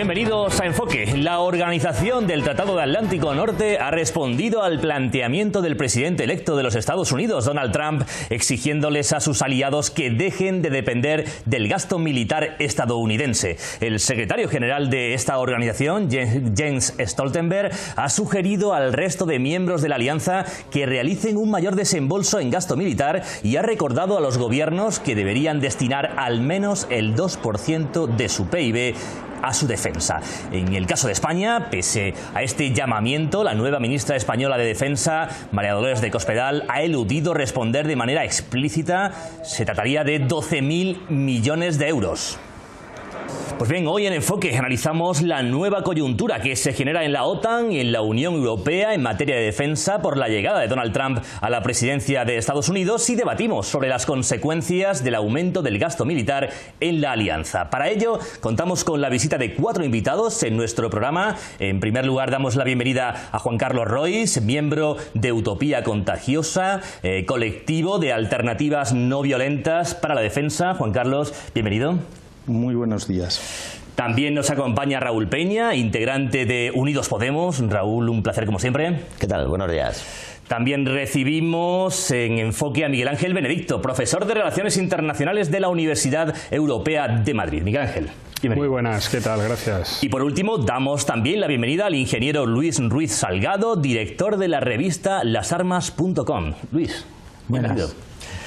bienvenidos a Enfoque. La Organización del Tratado de Atlántico Norte ha respondido al planteamiento del presidente electo de los Estados Unidos, Donald Trump, exigiéndoles a sus aliados que dejen de depender del gasto militar estadounidense. El secretario general de esta organización, Jens Stoltenberg, ha sugerido al resto de miembros de la alianza que realicen un mayor desembolso en gasto militar y ha recordado a los gobiernos que deberían destinar al menos el 2% de su PIB a su defensa. En el caso de España, pese a este llamamiento, la nueva ministra española de Defensa, María Dolores de Cospedal, ha eludido responder de manera explícita. Se trataría de 12.000 millones de euros. Pues bien, hoy en Enfoque analizamos la nueva coyuntura que se genera en la OTAN y en la Unión Europea en materia de defensa por la llegada de Donald Trump a la presidencia de Estados Unidos y debatimos sobre las consecuencias del aumento del gasto militar en la alianza. Para ello, contamos con la visita de 4 invitados en nuestro programa. En primer lugar, damos la bienvenida a Juan Carlos Rois, miembro de Utopía Contagiosa, colectivo de alternativas no violentas para la defensa. Juan Carlos, bienvenido. Muy buenos días. También nos acompaña Raúl Peña, integrante de Unidos Podemos. Raúl, un placer como siempre. ¿Qué tal? Buenos días. También recibimos en Enfoque a Miguel Ángel Benedicto, profesor de Relaciones Internacionales de la Universidad Europea de Madrid. Miguel Ángel, bienvenido. Muy buenas, ¿qué tal? Gracias. Y por último, damos también la bienvenida al ingeniero Luis Ruiz Salgado, director de la revista lasarmas.com. Luis, bienvenido.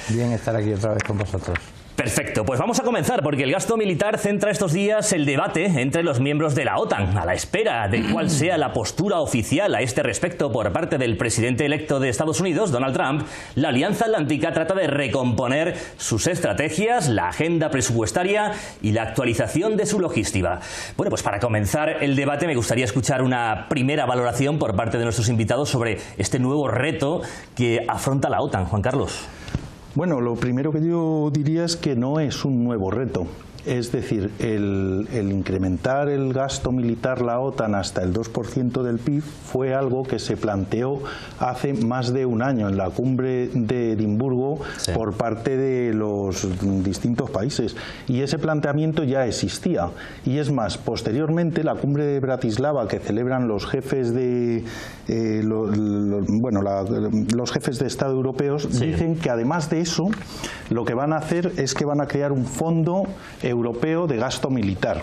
Bien estar aquí otra vez con vosotros. Perfecto, pues vamos a comenzar porque el gasto militar centra estos días el debate entre los miembros de la OTAN, a la espera de cuál sea la postura oficial a este respecto por parte del presidente electo de Estados Unidos, Donald Trump. La Alianza Atlántica trata de recomponer sus estrategias, la agenda presupuestaria y la actualización de su logística. Bueno, pues para comenzar el debate me gustaría escuchar una primera valoración por parte de nuestros invitados sobre este nuevo reto que afronta la OTAN. Juan Carlos. Bueno, lo primero que yo diría es que no es un nuevo reto. Es decir, el incrementar el gasto militar la OTAN hasta el 2% del PIB fue algo que se planteó hace más de un año en la cumbre de Edimburgo por parte de los distintos países. Y ese planteamiento ya existía. Y es más, posteriormente la cumbre de Bratislava que celebran los jefes de los jefes de Estado europeos dicen que además de eso lo que van a hacer es que van a crear un fondo europeo de gasto militar.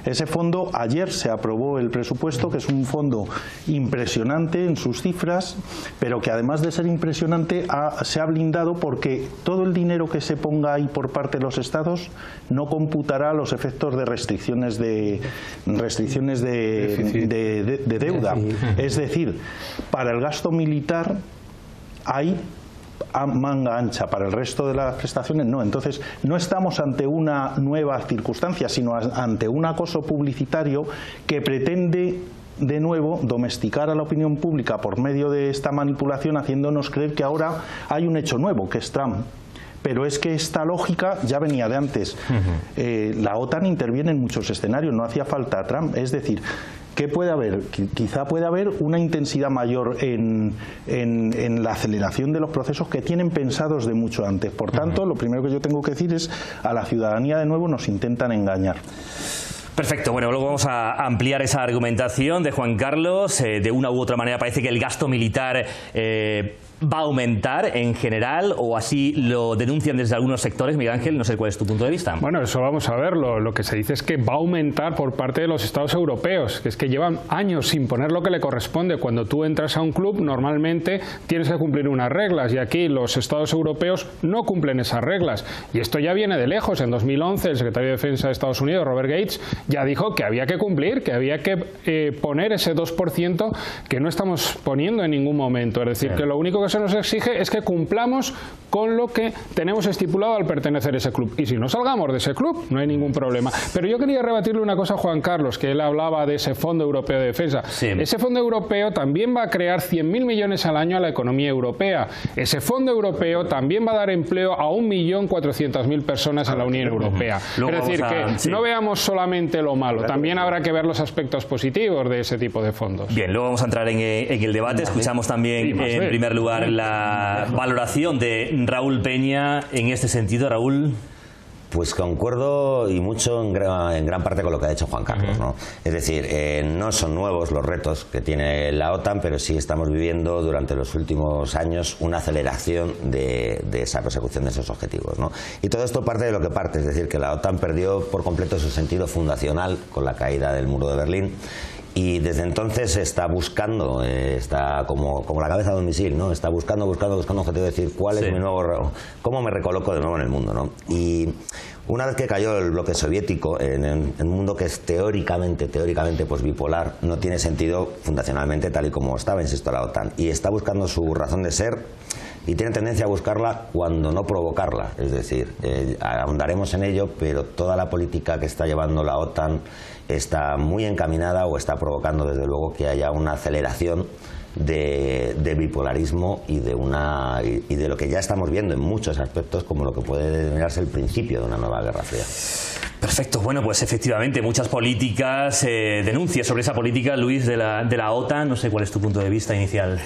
Ese fondo, ayer se aprobó el presupuesto, que es un fondo impresionante en sus cifras, pero que además de ser impresionante se ha blindado porque todo el dinero que se ponga ahí por parte de los estados no computará los efectos de restricciones de deuda. Es decir, para el gasto militar hay manga ancha, para el resto de las prestaciones no. Entonces no estamos ante una nueva circunstancia, sino ante un acoso publicitario que pretende de nuevo domesticar a la opinión pública por medio de esta manipulación, haciéndonos creer que ahora hay un hecho nuevo, que es Trump. Pero es que esta lógica ya venía de antes. La OTAN interviene en muchos escenarios, no hacía falta Trump. Es decir, ¿qué puede haber? Quizá puede haber una intensidad mayor en la aceleración de los procesos que tienen pensados de mucho antes. Por tanto, lo primero que yo tengo que decir es a la ciudadanía de nuevo nos intentan engañar. Perfecto, bueno, luego vamos a ampliar esa argumentación de Juan Carlos. De una u otra manera parece que el gasto militar va a aumentar en general, o así lo denuncian desde algunos sectores. Miguel Ángel, no sé cuál es tu punto de vista. Bueno, eso vamos a verlo. Lo que se dice es que va a aumentar por parte de los estados europeos, que es que llevan años sin poner lo que le corresponde. Cuando tú entras a un club, normalmente tienes que cumplir unas reglas, y aquí los estados europeos no cumplen esas reglas. Y esto ya viene de lejos. En 2011, el secretario de Defensa de Estados Unidos, Robert Gates, ya dijo que había que cumplir, que había que poner ese 2% que no estamos poniendo en ningún momento. Es decir, que lo único que se nos exige es que cumplamos con lo que tenemos estipulado al pertenecer a ese club. Y si no salgamos de ese club, no hay ningún problema. Pero yo quería rebatirle una cosa a Juan Carlos, que él hablaba de ese Fondo Europeo de Defensa. Ese Fondo Europeo también va a crear 100.000 millones al año a la economía europea. Ese Fondo Europeo también va a dar empleo a 1.400.000 personas en la Unión Europea. Es decir, que no veamos solamente lo malo, también habrá que ver los aspectos positivos de ese tipo de fondos. Bien, luego vamos a entrar en el debate. Escuchamos también, en primer lugar, la valoración de Raúl Peña en este sentido. Raúl. Pues concuerdo y mucho en gran parte con lo que ha dicho Juan Carlos, ¿no? Es decir, no son nuevos los retos que tiene la OTAN, pero sí estamos viviendo durante los últimos años una aceleración de esa persecución de esos objetivos, ¿no? Y todo esto parte de lo que parte, es decir, que la OTAN perdió por completo su sentido fundacional con la caída del muro de Berlín. Y desde entonces está buscando, está como la cabeza de un misil, ¿no? Está buscando objetivo de decir cuál es mi nuevo, cómo me recoloco de nuevo en el mundo, ¿no? Y una vez que cayó el bloque soviético, en un mundo que es teóricamente pues bipolar, no tiene sentido fundacionalmente tal y como estaba, insisto, la OTAN. Y está buscando su razón de ser y tiene tendencia a buscarla cuando no provocarla. Es decir, ahondaremos en ello, pero toda la política que está llevando la OTAN está muy encaminada o está provocando desde luego que haya una aceleración de bipolarismo y de lo que ya estamos viendo en muchos aspectos como lo que puede denominarse el principio de una nueva guerra fría. Perfecto, bueno, pues efectivamente muchas políticas, denuncias sobre esa política, Luis, de la OTAN. No sé cuál es tu punto de vista inicial.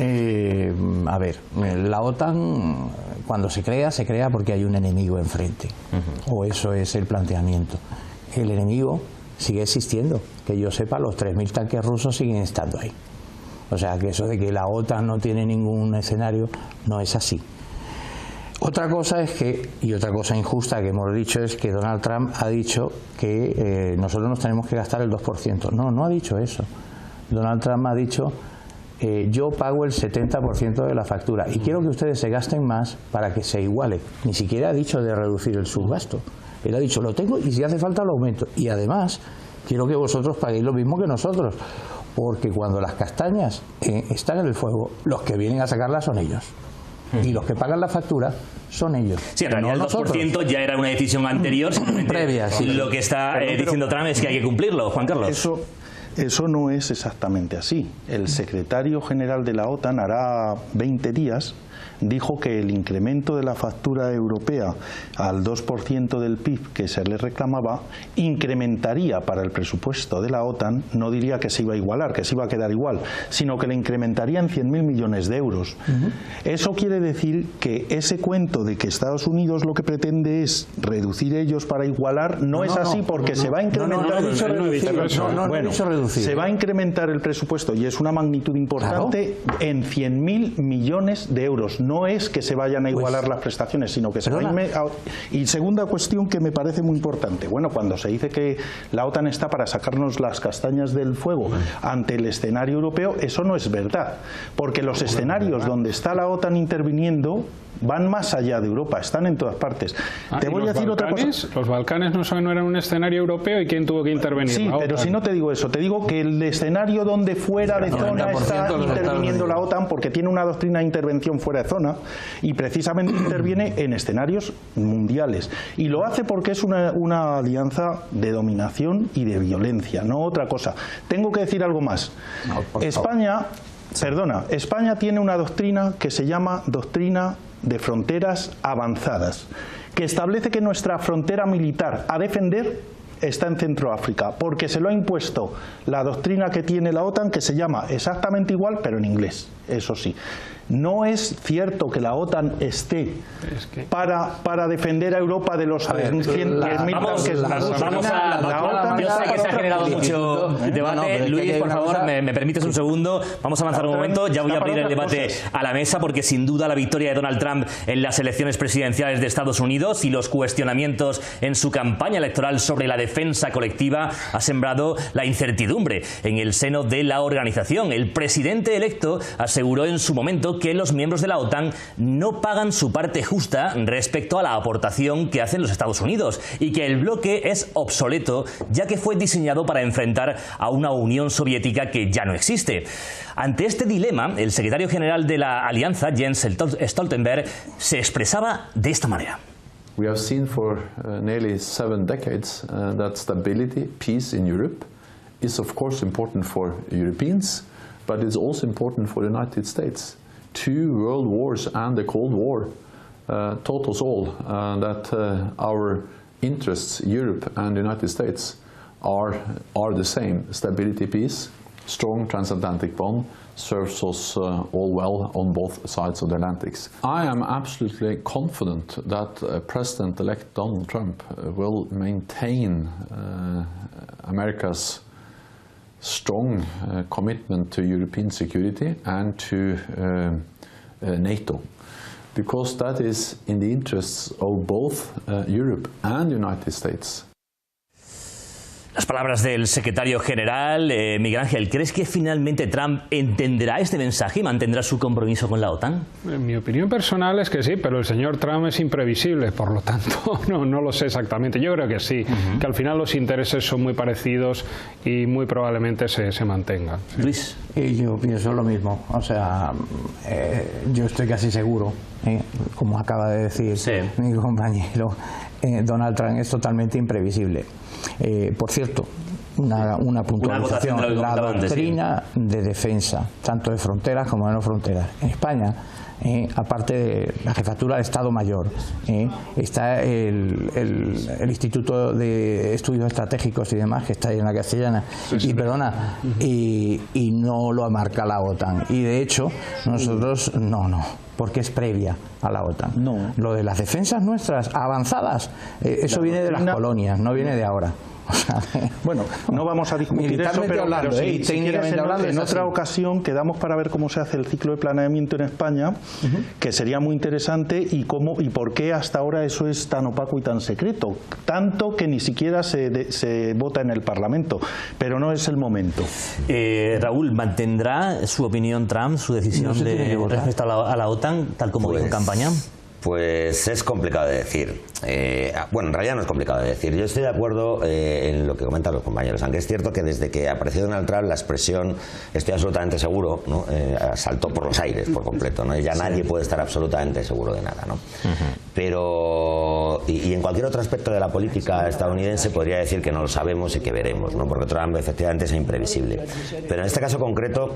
A ver, la OTAN cuando se crea porque hay un enemigo enfrente, o eso es el planteamiento. El enemigo sigue existiendo, que yo sepa, los 3.000 tanques rusos siguen estando ahí. O sea, que eso de que la OTAN no tiene ningún escenario no es así. Otra cosa es que, y otra cosa injusta que hemos dicho, es que Donald Trump ha dicho que nosotros nos tenemos que gastar el 2%. No ha dicho eso. Donald Trump ha dicho, yo pago el 70% de la factura y quiero que ustedes se gasten más para que se iguale. Ni siquiera ha dicho de reducir el subgasto. Él ha dicho, lo tengo y si hace falta lo aumento. Y además, quiero que vosotros paguéis lo mismo que nosotros. Porque cuando las castañas están en el fuego, los que vienen a sacarlas son ellos. Y los que pagan la factura son ellos. Sí, en realidad no el 2% ya era una decisión anterior. Previa, sí. Lo que está diciendo Trump es que hay que cumplirlo, Juan Carlos. Eso no es exactamente así. El secretario general de la OTAN hará 20 días dijo que el incremento de la factura europea al 2% del PIB que se le reclamaba incrementaría para el presupuesto de la OTAN, no diría que se iba a igualar, que se iba a quedar igual, sino que le incrementaría en 100.000 millones de euros. Eso quiere decir que ese cuento de que Estados Unidos lo que pretende es reducir ellos para igualar no es así, porque se va a incrementar se va a incrementar el presupuesto y es una magnitud importante en 100.000 millones de euros. No es que se vayan a igualar las prestaciones, sino que se va a... Y segunda cuestión que me parece muy importante. Bueno, cuando se dice que la OTAN está para sacarnos las castañas del fuego ante el escenario europeo, eso no es verdad. Porque los escenarios donde está la OTAN interviniendo van más allá de Europa, están en todas partes. Te voy a decir otra cosa. Los Balcanes no eran un escenario europeo y ¿quién tuvo que intervenir? Sí, pero si no te digo eso, te digo que el escenario donde fuera de zona está interviniendo la OTAN porque tiene una doctrina de intervención fuera de zona y precisamente interviene en escenarios mundiales. Y lo hace porque es una alianza de dominación y de violencia, no otra cosa. Tengo que decir algo más. España tiene una doctrina que se llama doctrina de fronteras avanzadas, que establece que nuestra frontera militar a defender está en Centroáfrica, porque se lo ha impuesto la doctrina que tiene la OTAN, que se llama exactamente igual, pero en inglés, eso sí. No es cierto que la OTAN esté para defender a Europa de los 3.000 tanques. Yo sé que se ha generado mucho debate. Luis, por favor, me permites un segundo. Vamos a avanzar un momento. Ya voy a abrir el debate a la mesa porque sin duda la victoria de Donald Trump en las elecciones presidenciales de Estados Unidos y los cuestionamientos en su campaña electoral sobre la defensa colectiva ha sembrado la incertidumbre en el seno de la organización. El presidente electo aseguró en su momento que los miembros de la OTAN no pagan su parte justa respecto a la aportación que hacen los Estados Unidos y que el bloque es obsoleto ya que fue diseñado para enfrentar a una Unión Soviética que ya no existe. Ante este dilema, el secretario general de la alianza, Jens Stoltenberg, se expresaba de esta manera. We have seen for nearly 7 decades that stability, peace in Europe is of course important for Europeans, but it's also important for the United States. 2 world wars and the Cold War taught us all that our interests, Europe and the United States, are the same: stability, peace. strong transatlantic bond serves us all well on both sides of the Atlantics. I am absolutely confident that President-elect Donald Trump will maintain America's strong commitment to European security and to NATO, because that is in the interests of both Europe and the United States. Las palabras del secretario general, Miguel Ángel, ¿crees que finalmente Trump entenderá este mensaje y mantendrá su compromiso con la OTAN? Mi opinión personal es que sí, pero el señor Trump es imprevisible, por lo tanto no lo sé exactamente. Yo creo que sí, que al final los intereses son muy parecidos y muy probablemente se mantengan. Sí. Luis. Y yo pienso lo mismo, o sea, yo estoy casi seguro, como acaba de decir mi compañero, Donald Trump es totalmente imprevisible. Por cierto, una puntualización, la doctrina de defensa, tanto de fronteras como de no fronteras. En España, aparte de la jefatura de Estado Mayor, está el Instituto de Estudios Estratégicos y demás, que está ahí en la Castellana, y no lo marca la OTAN. Y de hecho, nosotros porque es previa a la OTAN. Lo de las defensas nuestras avanzadas, eso viene de las colonias, no viene de ahora. Bueno, no vamos a discutir eso, pero sí, si quieres, en otra ocasión quedamos para ver cómo se hace el ciclo de planeamiento en España, que sería muy interesante, y por qué hasta ahora eso es tan opaco y tan secreto, tanto que ni siquiera se vota en el Parlamento, pero no es el momento. Raúl, ¿mantendrá su opinión Trump, su decisión respecto a la OTAN, tal como dijo en campaña? Pues es complicado de decir. Bueno, en realidad no es complicado de decir. Yo estoy de acuerdo en lo que comentan los compañeros, aunque es cierto que desde que apareció Donald Trump la expresión "estoy absolutamente seguro", ¿no? Saltó por los aires por completo, ¿no? Ya nadie puede estar absolutamente seguro de nada, ¿no? Pero y en cualquier otro aspecto de la política estadounidense podría decir que no lo sabemos y que veremos, ¿no? Porque Trump efectivamente es imprevisible. Pero en este caso concreto,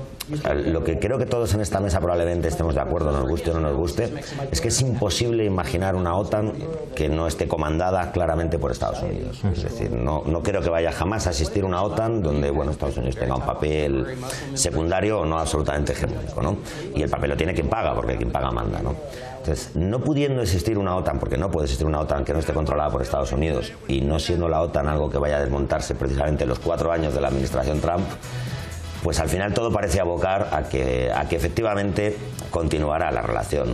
lo que creo que todos en esta mesa probablemente estemos de acuerdo, nos guste o no nos guste, es que es imposible imaginar una OTAN que no esté comandada claramente por Estados Unidos. Es decir, no creo que vaya jamás a existir una OTAN donde, bueno, Estados Unidos tenga un papel secundario o no absolutamente hegemónico, ¿no? Y el papel lo tiene quien paga, porque quien paga manda, ¿no? Entonces, no pudiendo existir una OTAN, porque no puede existir una OTAN que no esté controlada por Estados Unidos, y no siendo la OTAN algo que vaya a desmontarse precisamente en los 4 años de la administración Trump, pues al final todo parece abocar a que efectivamente continuará la relación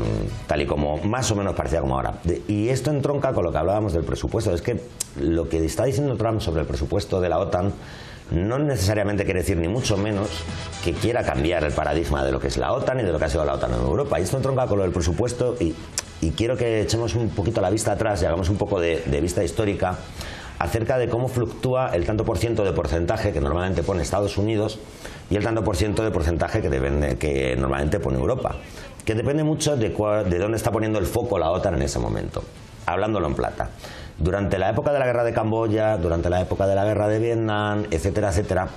tal y como más o menos parecía como ahora. Y esto entronca con lo que hablábamos del presupuesto. Es que lo que está diciendo Trump sobre el presupuesto de la OTAN no necesariamente quiere decir ni mucho menos que quiera cambiar el paradigma de lo que es la OTAN y de lo que ha sido la OTAN en Europa. Y esto entronca con lo del presupuesto y quiero que echemos un poquito la vista atrás y hagamos un poco de vista histórica acerca de cómo fluctúa el tanto por ciento de porcentaje que normalmente pone Estados Unidos y el tanto por ciento de porcentaje que normalmente pone Europa, que depende mucho de dónde está poniendo el foco la OTAN en ese momento. Hablándolo en plata, durante la época de la guerra de Camboya, durante la época de la guerra de Vietnam, etcétera, etcétera,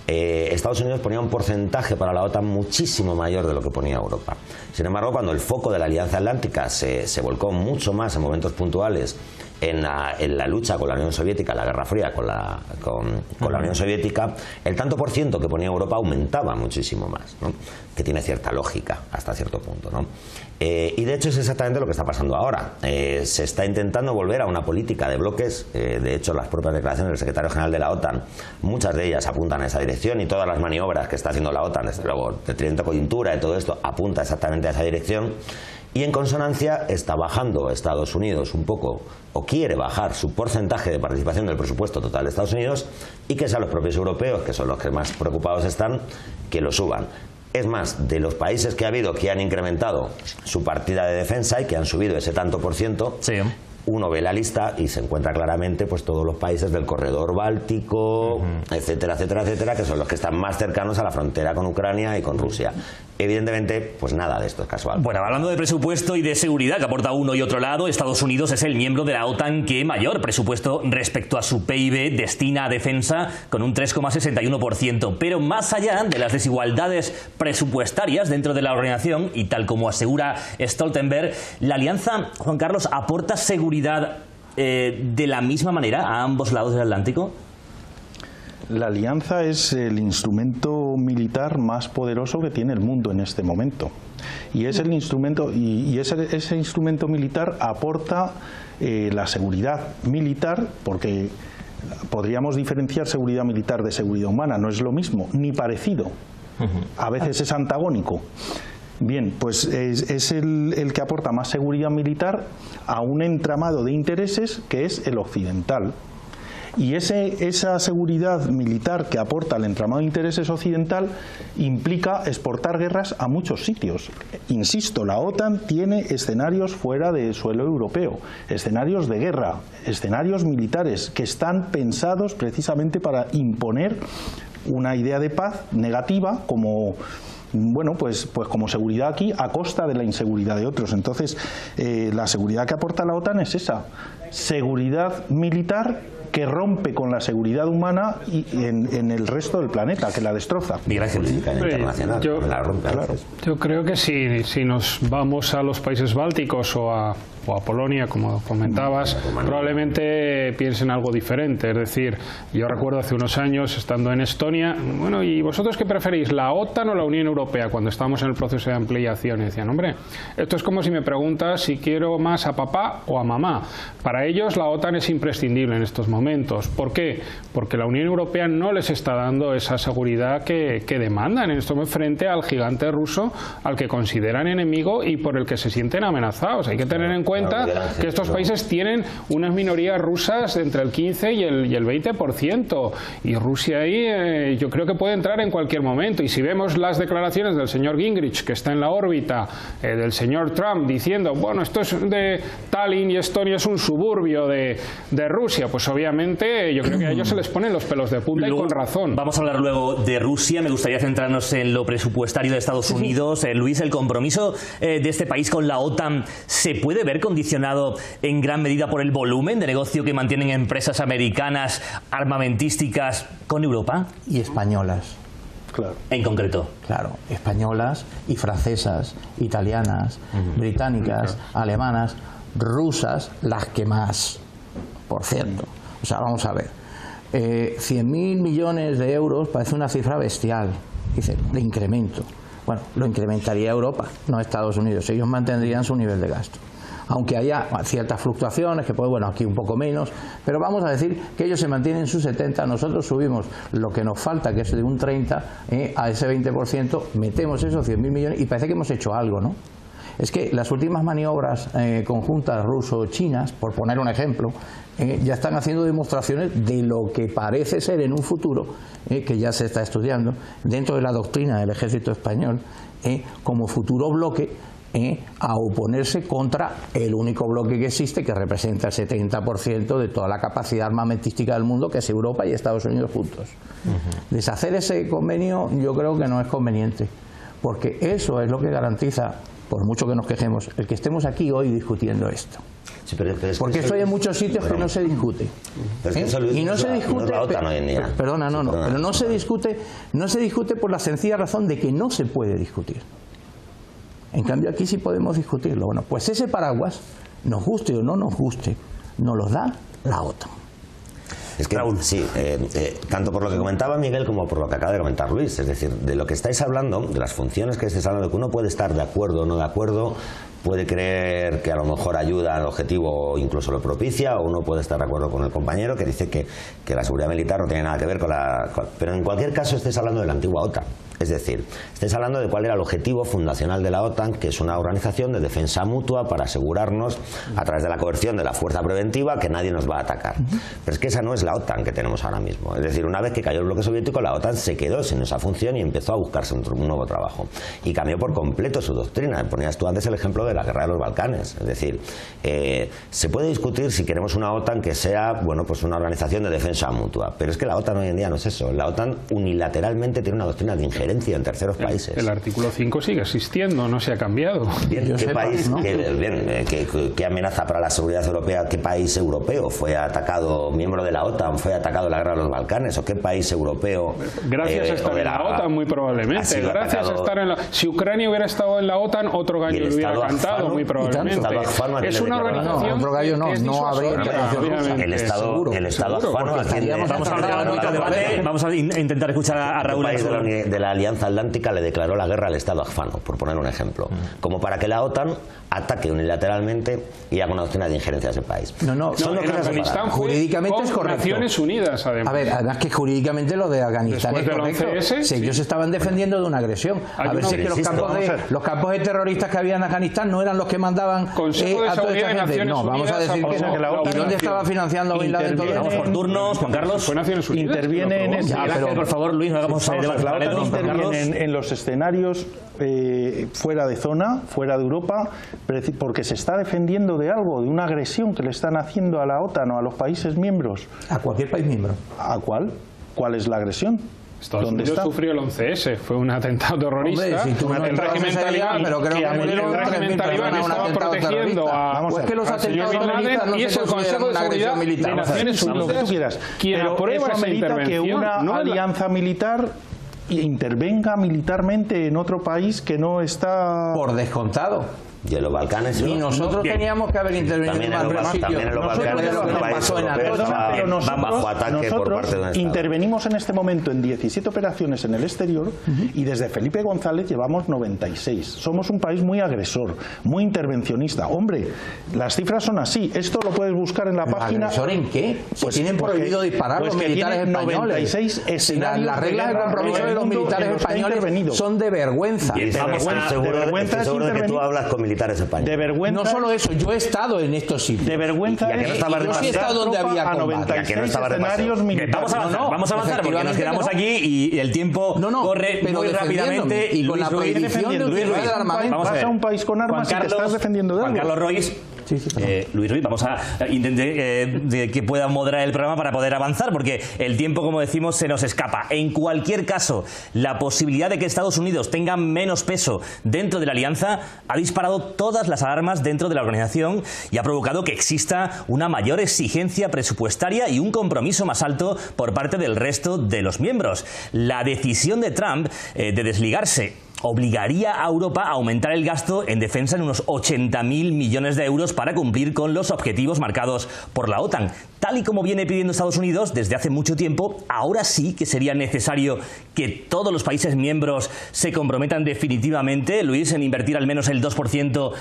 Estados Unidos ponía un porcentaje para la OTAN muchísimo mayor de lo que ponía Europa. Sin embargo, cuando el foco de la Alianza Atlántica se volcó mucho más en momentos puntuales en la lucha con la Unión Soviética, la Guerra Fría con la Unión Soviética, el tanto por ciento que ponía Europa aumentaba muchísimo más, ¿no? Que tiene cierta lógica hasta cierto punto, ¿no? Y de hecho es exactamente lo que está pasando ahora. Se está intentando volver a una política de bloques. De hecho, las propias declaraciones del secretario general de la OTAN, muchas de ellas apuntan a esa dirección, y todas las maniobras que está haciendo la OTAN, desde luego de tridente coyuntura y todo esto, apunta exactamente a esa dirección. Y en consonancia está bajando Estados Unidos un poco, o quiere bajar su porcentaje de participación del presupuesto total de Estados Unidos, y que sean los propios europeos, que son los que más preocupados están, que lo suban. Es más, de los países que ha habido que han incrementado su partida de defensa y que han subido ese tanto por ciento, sí, uno ve la lista y se encuentra claramente pues todos los países del corredor báltico, etcétera, etcétera, etcétera, que son los que están más cercanos a la frontera con Ucrania y con Rusia. Evidentemente, pues nada de esto es casual. Bueno, hablando de presupuesto y de seguridad que aporta uno y otro lado, Estados Unidos es el miembro de la OTAN que mayor presupuesto respecto a su PIB destina a defensa, con un 3,61%. Pero más allá de las desigualdades presupuestarias dentro de la organización, y tal como asegura Stoltenberg, la alianza, Juan Carlos, ¿aporta seguridad de la misma manera a ambos lados del Atlántico? La alianza es el instrumento militar más poderoso que tiene el mundo en este momento. Y es el instrumento, ese instrumento militar aporta la seguridad militar, porque podríamos diferenciar seguridad militar de seguridad humana, no es lo mismo, ni parecido. A veces es antagónico. Bien, pues es el que aporta más seguridad militar a un entramado de intereses que es el occidental. Y esa seguridad militar que aporta el entramado de intereses occidental implica exportar guerras a muchos sitios. Insisto, la OTAN tiene escenarios fuera de suelo europeo, escenarios de guerra, escenarios militares que están pensados precisamente para imponer una idea de paz negativa como... Bueno, pues como seguridad aquí a costa de la inseguridad de otros. Entonces, la seguridad que aporta la OTAN es esa, seguridad militar que rompe con la seguridad humana y en el resto del planeta, que la destroza. Yo creo que si nos vamos a los países bálticos o a Polonia, como comentabas, probablemente piensen algo diferente. Es decir, yo recuerdo hace unos años estando en Estonia, bueno, ¿y vosotros qué preferís, la OTAN o la Unión Europea? Cuando estábamos en el proceso de ampliación, y decían, hombre, esto es como si me preguntas si quiero más a papá o a mamá. Para ellos la OTAN es imprescindible en estos momentos. ¿Por qué? Porque la Unión Europea no les está dando esa seguridad que demandan en estos momentos frente al gigante ruso al que consideran enemigo y por el que se sienten amenazados. Hay que tener en cuenta que estos países tienen unas minorías rusas entre el 15 y el 20%, y Rusia ahí yo creo que puede entrar en cualquier momento. Y si vemos las declaraciones del señor Gingrich, que está en la órbita, del señor Trump diciendo, bueno, esto es de Tallinn y Estonia es un suburbio de Rusia, pues obviamente yo creo que a ellos se les ponen los pelos de punta, luego, y con razón. Vamos a hablar luego de Rusia. Me gustaría centrarnos en lo presupuestario de Estados Unidos. Luis, ¿el compromiso de este país con la OTAN se puede ver condicionado en gran medida por el volumen de negocio que mantienen empresas americanas armamentísticas con Europa? Y españolas. Claro. En concreto. Claro, españolas y francesas, italianas, británicas, alemanas, rusas, las que más, por cierto. O sea, vamos a ver. 100.000 millones de euros parece una cifra bestial, dice, de incremento. Bueno, lo incrementaría Europa, no Estados Unidos. Ellos mantendrían su nivel de gasto. Aunque haya ciertas fluctuaciones, que pues, bueno, aquí un poco menos, pero vamos a decir que ellos se mantienen sus 70, nosotros subimos lo que nos falta, que es de un 30, a ese 20%, metemos esos 100.000 millones y parece que hemos hecho algo, ¿no? Es que las últimas maniobras conjuntas ruso-chinas, por poner un ejemplo, ya están haciendo demostraciones de lo que parece ser en un futuro, que ya se está estudiando, dentro de la doctrina del ejército español, como futuro bloque, a oponerse contra el único bloque que existe, que representa el 70% de toda la capacidad armamentística del mundo, que es Europa y Estados Unidos juntos. Deshacer ese convenio yo creo que no es conveniente, porque eso es lo que garantiza, por mucho que nos quejemos, el que estemos aquí hoy discutiendo esto. Sí, pero porque estoy en muchos sitios que no se discute. Y no se discute, perdona, pero no se discute por la sencilla razón de que no se puede discutir. En cambio aquí sí podemos discutirlo. Bueno, pues ese paraguas, nos guste o no nos guste, nos lo da la OTAN. Es que, sí, tanto por lo que comentaba Miguel como por lo que acaba de comentar Luis, es decir, de lo que estáis hablando, de las funciones que estáis hablando, que uno puede estar de acuerdo o no de acuerdo, puede creer que a lo mejor ayuda al objetivo o incluso lo propicia, o uno puede estar de acuerdo con el compañero que dice que la seguridad militar no tiene nada que ver con la... Pero en cualquier caso estáis hablando de la antigua OTAN. Es decir, estáis hablando de cuál era el objetivo fundacional de la OTAN, que es una organización de defensa mutua para asegurarnos, a través de la coerción de la fuerza preventiva, que nadie nos va a atacar. Pero es que esa no es la OTAN que tenemos ahora mismo. Es decir, una vez que cayó el bloque soviético, la OTAN se quedó sin esa función y empezó a buscarse un nuevo trabajo. Y cambió por completo su doctrina. Ponías tú antes el ejemplo de la guerra de los Balcanes. Es decir, se puede discutir si queremos una OTAN que sea, bueno, pues una organización de defensa mutua. Pero es que la OTAN hoy en día no es eso. La OTAN unilateralmente tiene una doctrina de injerencia en terceros países. El artículo 5 sigue existiendo, no se ha cambiado. Bien, ¿qué país, ¿no? ¿Qué amenaza para la seguridad europea? ¿Qué país europeo fue atacado, miembro de la OTAN, fue atacado en la guerra de los Balcanes? ¿O qué país europeo? Gracias a estar en la OTAN, muy probablemente. Gracias a estar en la... Si Ucrania hubiera estado en la OTAN, otro gallo le hubiera cantado. descontado, muy probablemente. Es una organización. Otro gallo no habría intervención. El Estado afgano Vamos a intentar escuchar a Raúl. El país de la Alianza Atlántica le declaró la guerra al Estado afgano, por poner un ejemplo, como para que la OTAN ataque unilateralmente y haga una doctrina de injerencia a ese país. No, en Afganistán jurídicamente es correcto. Naciones Unidas, además. A ver, además que jurídicamente lo de Afganistán Después es correcto. del 11S, sí, ellos se estaban defendiendo de una agresión. A ver si es que los campos de terroristas que había en Afganistán no eran los que mandaban Consejo de a toda Seguridad esta de gente. Naciones No, vamos a Unidas decir que no. ¿Y dónde estaba financiando Bin Laden todo esto? Vamos por turnos, Juan Carlos. Fue Naciones Unidas. Interviene en ese. Gracias, por favor, Luis, no hagamos debate la paralelo, OTAN Juan Carlos. interviene en los escenarios fuera de zona, fuera de Europa, porque se está defendiendo de algo, de una agresión que le están haciendo a la OTAN o a los países miembros. A cualquier país miembro. ¿A cuál? ¿Cuál es la agresión? Estados ¿Dónde Unidos está? sufrió el 11S, fue un atentado terrorista. Hombre, si tú no el régimen talibán, pero creo que el régimen talibán estaba protegiendo a Pues que los señor Bin Laden, y es el Consejo de Seguridad de Naciones Lo que tú Unidas quieras. quien Pero aprueba eso esa amerita intervención. que una alianza militar intervenga militarmente en otro país que no está... Por descontado. Y en los Balcanes. Y nosotros teníamos que haber intervenido También en más sitios. también en los Balcanes Nosotros los países pasó en europeos Atocha. Pero van bajo ataque por parte de un Estado. intervenimos en este momento en 17 operaciones en el exterior y desde Felipe González llevamos 96. Somos un país muy agresor, muy intervencionista. Hombre, las cifras son así. Esto lo puedes buscar en la página. ¿Agresor en qué? Si Pues tienen prohibido disparar los que militares tienen españoles. 96 escenarios Las reglas de compromiso de los militares españoles son de vergüenza. Y estoy seguro de que tú hablas con militares españoles. No solo eso, yo he estado en estos sitios. De vergüenza es yo sí he estado donde había a combate. 96 escenarios militares. Vamos a avanzar porque nos quedamos aquí y el tiempo corre muy rápidamente. Y con la prohibición de utilizar el armamento. Vas a un país con armas y te estás defendiendo de algo. Juan Carlos Royce. Luis Ruiz, vamos a intentar que pueda moderar el programa para poder avanzar, porque el tiempo, como decimos, se nos escapa. En cualquier caso, la posibilidad de que Estados Unidos tenga menos peso dentro de la alianza ha disparado todas las alarmas dentro de la organización y ha provocado que exista una mayor exigencia presupuestaria y un compromiso más alto por parte del resto de los miembros. La decisión de Trump de desligarse obligaría a Europa a aumentar el gasto en defensa en unos 80.000 millones de euros para cumplir con los objetivos marcados por la OTAN. Tal y como viene pidiendo Estados Unidos desde hace mucho tiempo, ahora sí que sería necesario que todos los países miembros se comprometan definitivamente, Luis, en invertir al menos el 2%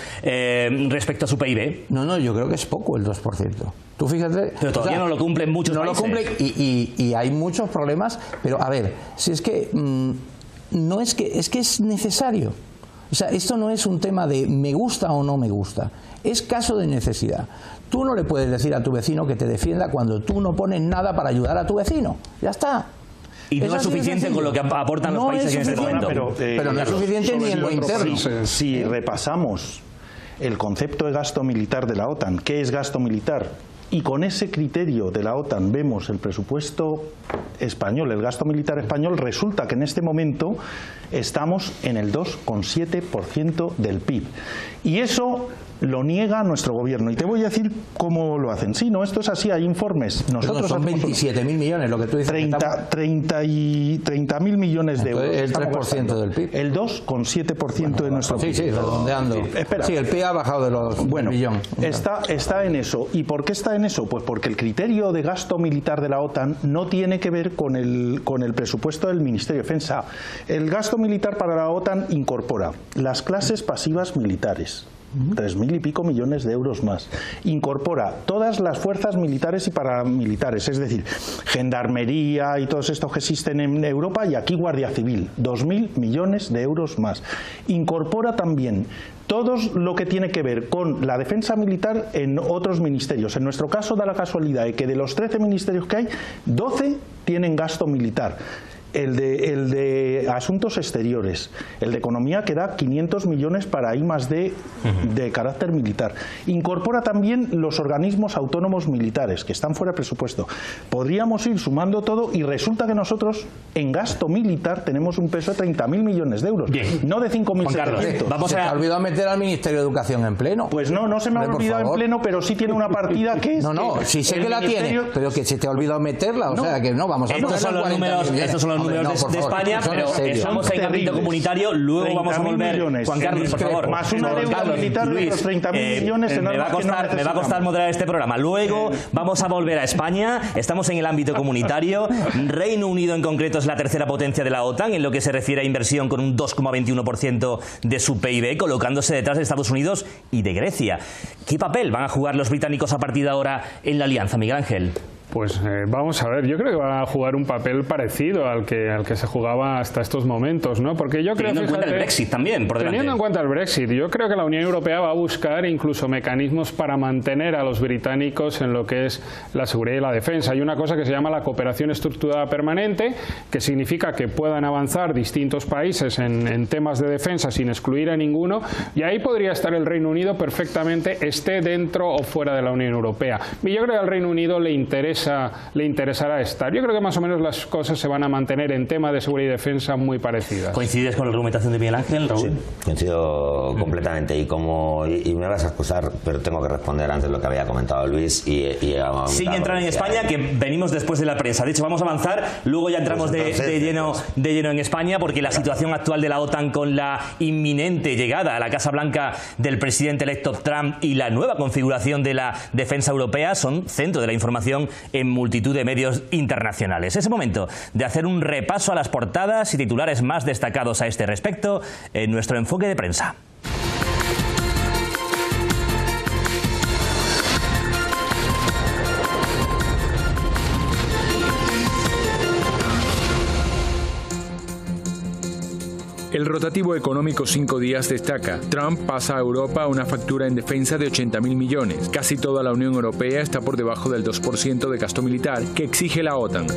respecto a su PIB. No, yo creo que es poco el 2%. Tú fíjate... Pero todavía no lo cumplen muchos países. No lo cumplen y hay muchos problemas, pero a ver, si es que... no es que es necesario. O sea, esto no es un tema de me gusta o no me gusta. Es caso de necesidad. Tú no le puedes decir a tu vecino que te defienda cuando tú no pones nada para ayudar a tu vecino. Ya está. Y no es suficiente con lo que aportan los países en este momento. Pero no es suficiente ni en lo interno. Si repasamos el concepto de gasto militar de la OTAN, ¿qué es gasto militar? Y con ese criterio de la OTAN vemos el presupuesto español, el gasto militar español, resulta que en este momento estamos en el 2,7% del PIB. Y eso lo niega nuestro gobierno. Y te voy a decir cómo lo hacen. Sí, no, esto es así, hay informes. Nosotros son 27.000 millones, lo que tú dices. 30.000 millones de euros. El 3% del PIB. El 2,7% de nuestro PIB. Sí, redondeando. Espera. Sí, el PIB ha bajado de los millón. Está en eso. ¿Y por qué está en eso? Pues porque el criterio de gasto militar de la OTAN no tiene que ver con el presupuesto del Ministerio de Defensa. El gasto militar para la OTAN incorpora las clases pasivas militares, 3.000 y pico millones de euros más. Incorpora todas las fuerzas militares y paramilitares, es decir, gendarmería y todos estos que existen en Europa, y aquí Guardia Civil, 2.000 millones de euros más. Incorpora también todo lo que tiene que ver con la defensa militar en otros ministerios. En nuestro caso da la casualidad de que de los 13 ministerios que hay, 12 tienen gasto militar. El de Asuntos Exteriores, el de Economía, que da 500 millones para I+D de carácter militar. Incorpora también los organismos autónomos militares, que están fuera de presupuesto. Podríamos ir sumando todo y resulta que nosotros en gasto militar tenemos un peso de 30.000 millones de euros, no de 5.700. ¿Se te ha olvidado meter al Ministerio de Educación en pleno? Pues no se me ha olvidado en pleno, pero sí tiene una partida que es... sí sé que la tiene, pero que se te ha olvidado meterla, o sea que no, vamos a ponerla en 40.000 millones. los números de España, pero estamos en ámbito comunitario, luego vamos a volver. Juan Carlos, por favor. Más una deuda militar de los 30.000 millones en me va a costar moderar este programa. Luego vamos a volver a España, estamos en el ámbito comunitario. Reino Unido en concreto es la tercera potencia de la OTAN en lo que se refiere a inversión, con un 2,21% de su PIB, colocándose detrás de Estados Unidos y de Grecia. ¿Qué papel van a jugar los británicos a partir de ahora en la alianza, Miguel Ángel? Pues vamos a ver, yo creo que va a jugar un papel parecido al que se jugaba hasta estos momentos, ¿no? Porque yo creo, teniendo en cuenta el Brexit también, por delante. Teniendo en cuenta el Brexit, yo creo que la Unión Europea va a buscar incluso mecanismos para mantener a los británicos en lo que es la seguridad y la defensa. Hay una cosa que se llama la cooperación estructurada permanente, que significa que puedan avanzar distintos países en temas de defensa sin excluir a ninguno, y ahí podría estar el Reino Unido perfectamente, esté dentro o fuera de la Unión Europea. Y yo creo que al Reino Unido le interesará estar. Yo creo que más o menos las cosas se van a mantener en tema de seguridad y defensa muy parecidas. ¿Coincides con la argumentación de Miguel Ángel, Raúl? Sí, coincido completamente, y me vas a excusar, pero tengo que responder antes lo que había comentado Luis sin entrar en España, que venimos después de la prensa. De hecho, vamos a avanzar, luego ya entramos de lleno en España, porque la situación actual de la OTAN, con la inminente llegada a la Casa Blanca del presidente electo Trump y la nueva configuración de la defensa europea, son centro de la información en multitud de medios internacionales. Es el momento de hacer un repaso a las portadas y titulares más destacados a este respecto en nuestro enfoque de prensa. El rotativo económico 5 días destaca: Trump pasa a Europa una factura en defensa de 80.000 millones. Casi toda la Unión Europea está por debajo del 2% de gasto militar que exige la OTAN.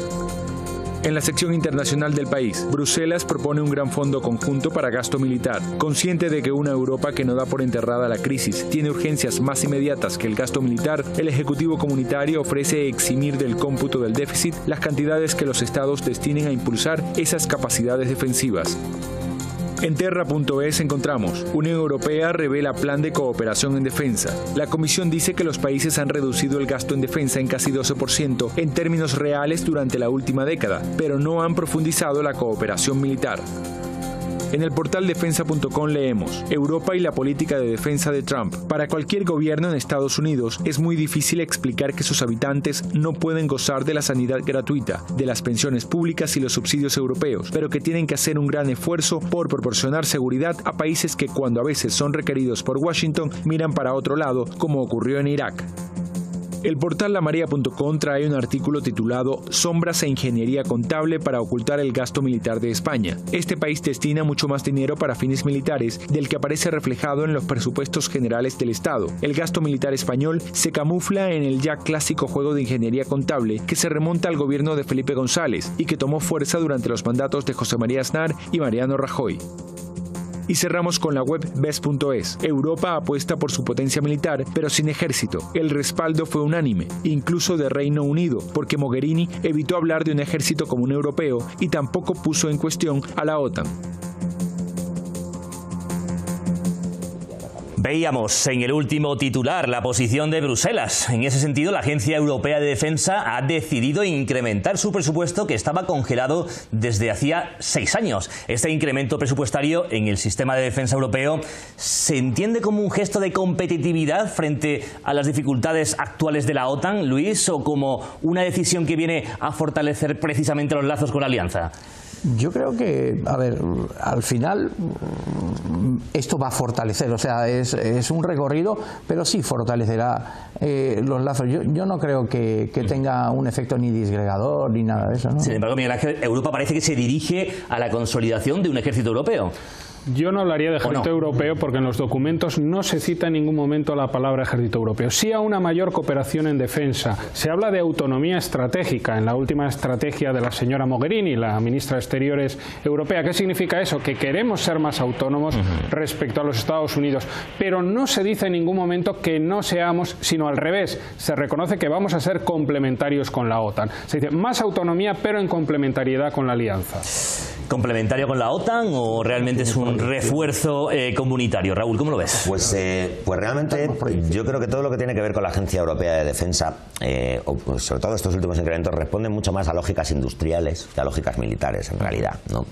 En la sección internacional del país, Bruselas propone un gran fondo conjunto para gasto militar. Consciente de que una Europa que no da por enterrada la crisis tiene urgencias más inmediatas que el gasto militar, el Ejecutivo Comunitario ofrece eximir del cómputo del déficit las cantidades que los estados destinen a impulsar esas capacidades defensivas. En Terra.es encontramos: Unión Europea revela plan de cooperación en defensa. La Comisión dice que los países han reducido el gasto en defensa en casi 12% en términos reales durante la última década, pero no han profundizado la cooperación militar. En el portal defensa.com leemos: Europa y la política de defensa de Trump. Para cualquier gobierno en Estados Unidos es muy difícil explicar que sus habitantes no pueden gozar de la sanidad gratuita, de las pensiones públicas y los subsidios europeos, pero que tienen que hacer un gran esfuerzo por proporcionar seguridad a países que, cuando a veces son requeridos por Washington, miran para otro lado, como ocurrió en Irak. El portal lamaria.com trae un artículo titulado «Sombras e ingeniería contable para ocultar el gasto militar de España». Este país destina mucho más dinero para fines militares del que aparece reflejado en los presupuestos generales del Estado. El gasto militar español se camufla en el ya clásico juego de ingeniería contable que se remonta al gobierno de Felipe González y que tomó fuerza durante los mandatos de José María Aznar y Mariano Rajoy. Y cerramos con la web bes.es. Europa apuesta por su potencia militar, pero sin ejército. El respaldo fue unánime, incluso de Reino Unido, porque Mogherini evitó hablar de un ejército común europeo y tampoco puso en cuestión a la OTAN. Veíamos en el último titular la posición de Bruselas. En ese sentido, la Agencia Europea de Defensa ha decidido incrementar su presupuesto, que estaba congelado desde hacía 6 años. Este incremento presupuestario en el sistema de defensa europeo se entiende como un gesto de competitividad frente a las dificultades actuales de la OTAN, Luis, o como una decisión que viene a fortalecer precisamente los lazos con la alianza. Yo creo que, a ver, al final esto va a fortalecer, o sea, es un recorrido, pero sí fortalecerá los lazos. Yo no creo que tenga un efecto ni disgregador ni nada de eso, ¿no? Sin embargo, Miguel Ángel, Europa parece que se dirige a la consolidación de un ejército europeo. Yo no hablaría de ejército europeo porque en los documentos no se cita en ningún momento la palabra ejército europeo. Sí a una mayor cooperación en defensa. Se habla de autonomía estratégica en la última estrategia de la señora Mogherini, la ministra de Exteriores europea. ¿Qué significa eso? Que queremos ser más autónomos respecto a los Estados Unidos. Pero no se dice en ningún momento que no seamos, sino al revés. Se reconoce que vamos a ser complementarios con la OTAN. Se dice más autonomía, pero en complementariedad con la alianza. complementario con la OTAN o realmente es un refuerzo comunitario? Raúl, ¿cómo lo ves? Pues realmente yo creo que todo lo que tiene que ver con la Agencia Europea de Defensa, o sobre todo estos últimos incrementos, responde mucho más a lógicas industriales que a lógicas militares, en realidad, ¿no?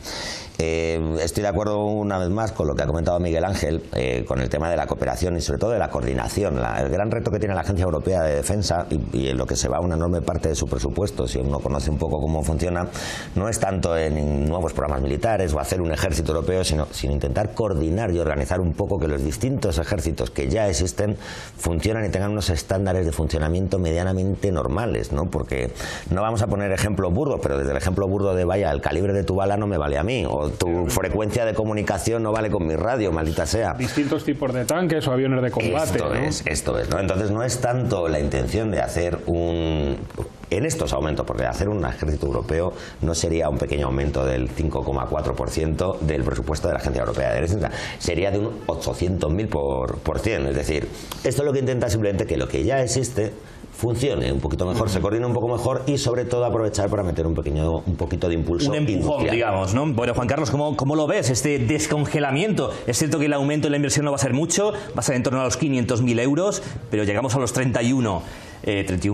Estoy de acuerdo una vez más con lo que ha comentado Miguel Ángel, con el tema de la cooperación y sobre todo de la coordinación. El gran reto que tiene la Agencia Europea de Defensa y en lo que se va una enorme parte de su presupuesto, si uno conoce un poco cómo funciona, no es tanto en nuevos programas militares o hacer un ejército europeo, sino intentar coordinar y organizar un poco que los distintos ejércitos que ya existen funcionan y tengan unos estándares de funcionamiento medianamente normales, ¿no? Porque no vamos a poner ejemplos burdos, pero desde el ejemplo burdo de vaya, el calibre de tu bala no me vale a mí, o tu frecuencia de comunicación no vale con mi radio, maldita sea. Distintos tipos de tanques o aviones de combate. Esto es, ¿no? Entonces no es tanto la intención de hacer en estos aumentos, porque hacer un ejército europeo no sería un pequeño aumento del 5,4% del presupuesto de la Agencia Europea de Defensa, sería de un 800.000 por 100. Es decir, esto es lo que intenta simplemente que lo que ya existe funcione un poquito mejor, se coordine un poco mejor y sobre todo aprovechar para meter un poquito de impulso. Un empujón, industrial, digamos, ¿no? Bueno, Juan Carlos, ¿cómo lo ves este descongelamiento? Es cierto que el aumento en la inversión no va a ser mucho, va a ser en torno a los 500.000 euros, pero llegamos a los 31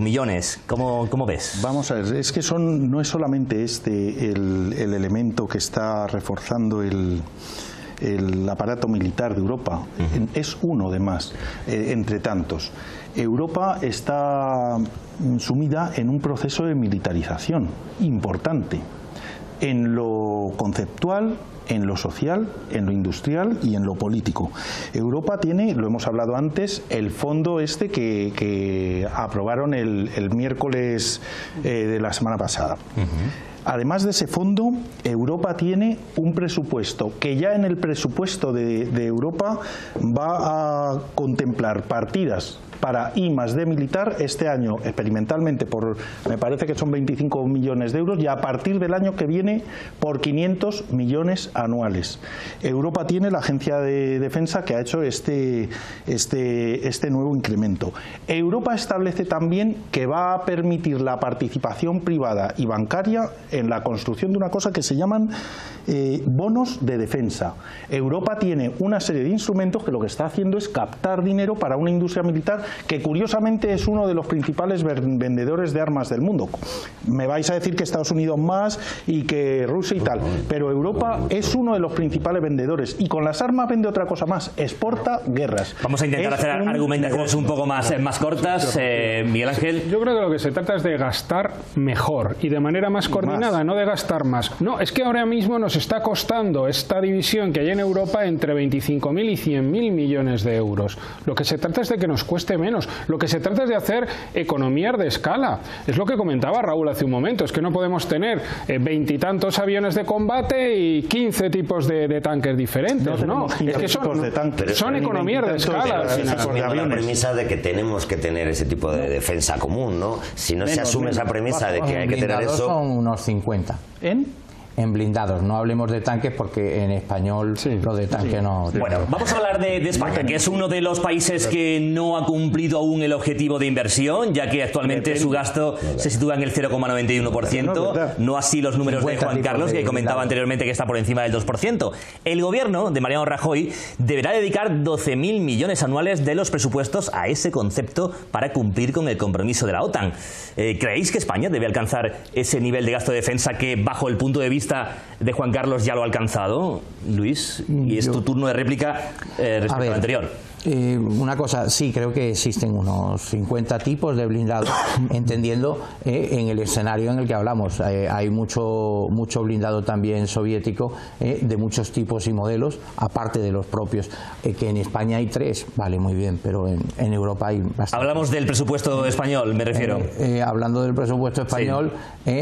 millones. ¿Cómo ves? Vamos a ver, es que no es solamente el elemento que está reforzando el aparato militar de Europa, es uno de más, entre tantos. Europa está sumida en un proceso de militarización importante, en lo conceptual, en lo social, en lo industrial y en lo político. Europa tiene, lo hemos hablado antes, el fondo que aprobaron el miércoles de la semana pasada. Además de ese fondo, Europa tiene un presupuesto que ya en el presupuesto de Europa va a contemplar partidas para I+D militar este año experimentalmente me parece que son 25 millones de euros y a partir del año que viene por 500 millones anuales. Europa tiene la Agencia de Defensa que ha hecho este nuevo incremento. Europa establece también que va a permitir la participación privada y bancaria en la construcción de una cosa que se llaman bonos de defensa. Europa tiene una serie de instrumentos que lo que está haciendo es captar dinero para una industria militar que curiosamente es uno de los principales vendedores de armas del mundo. Me vais a decir que Estados Unidos más y que Rusia y tal, pero Europa es uno de los principales vendedores y con las armas vende otra cosa más, exporta guerras. Vamos a intentar hacer argumentaciones un poco más cortas. Miguel Ángel. Yo creo que lo que se trata es de gastar mejor y de manera más coordinada, no de gastar más. No, es que ahora mismo nos está costando esta división que hay en Europa entre 25.000 y 100.000 millones de euros. Lo que se trata es de que nos cueste menos. Lo que se trata es de hacer economías de escala. Es lo que comentaba Raúl hace un momento. Es que no podemos tener 20 y tantos aviones de combate y 15 tipos de tanques diferentes. No, es que son economías de escala. La premisa de que tenemos que tener ese tipo de defensa común, ¿no? Si no se asume esa premisa de que hay que tener eso... Son unos 50. En blindados, no hablemos de tanques porque en español lo de tanque no... Bueno, vamos a hablar de España, que es uno de los países que no ha cumplido aún el objetivo de inversión, ya que actualmente su gasto se sitúa en el 0,91%, no así los números de Juan Carlos, que comentaba anteriormente que está por encima del 2%. El gobierno de Mariano Rajoy deberá dedicar 12.000 millones anuales de los presupuestos a ese concepto para cumplir con el compromiso de la OTAN. ¿Creéis que España debe alcanzar ese nivel de gasto de defensa que, bajo el punto de vista de Juan Carlos, ya lo ha alcanzado? Luis, y es tu turno de réplica respecto al anterior. Una cosa, sí, creo que existen unos 50 tipos de blindados, entendiendo en el escenario en el que hablamos. Hay mucho blindado también soviético, de muchos tipos y modelos, aparte de los propios, que en España hay 3, vale, muy bien, pero en Europa hay bastante. Hablamos del presupuesto español, me refiero. Hablando del presupuesto español,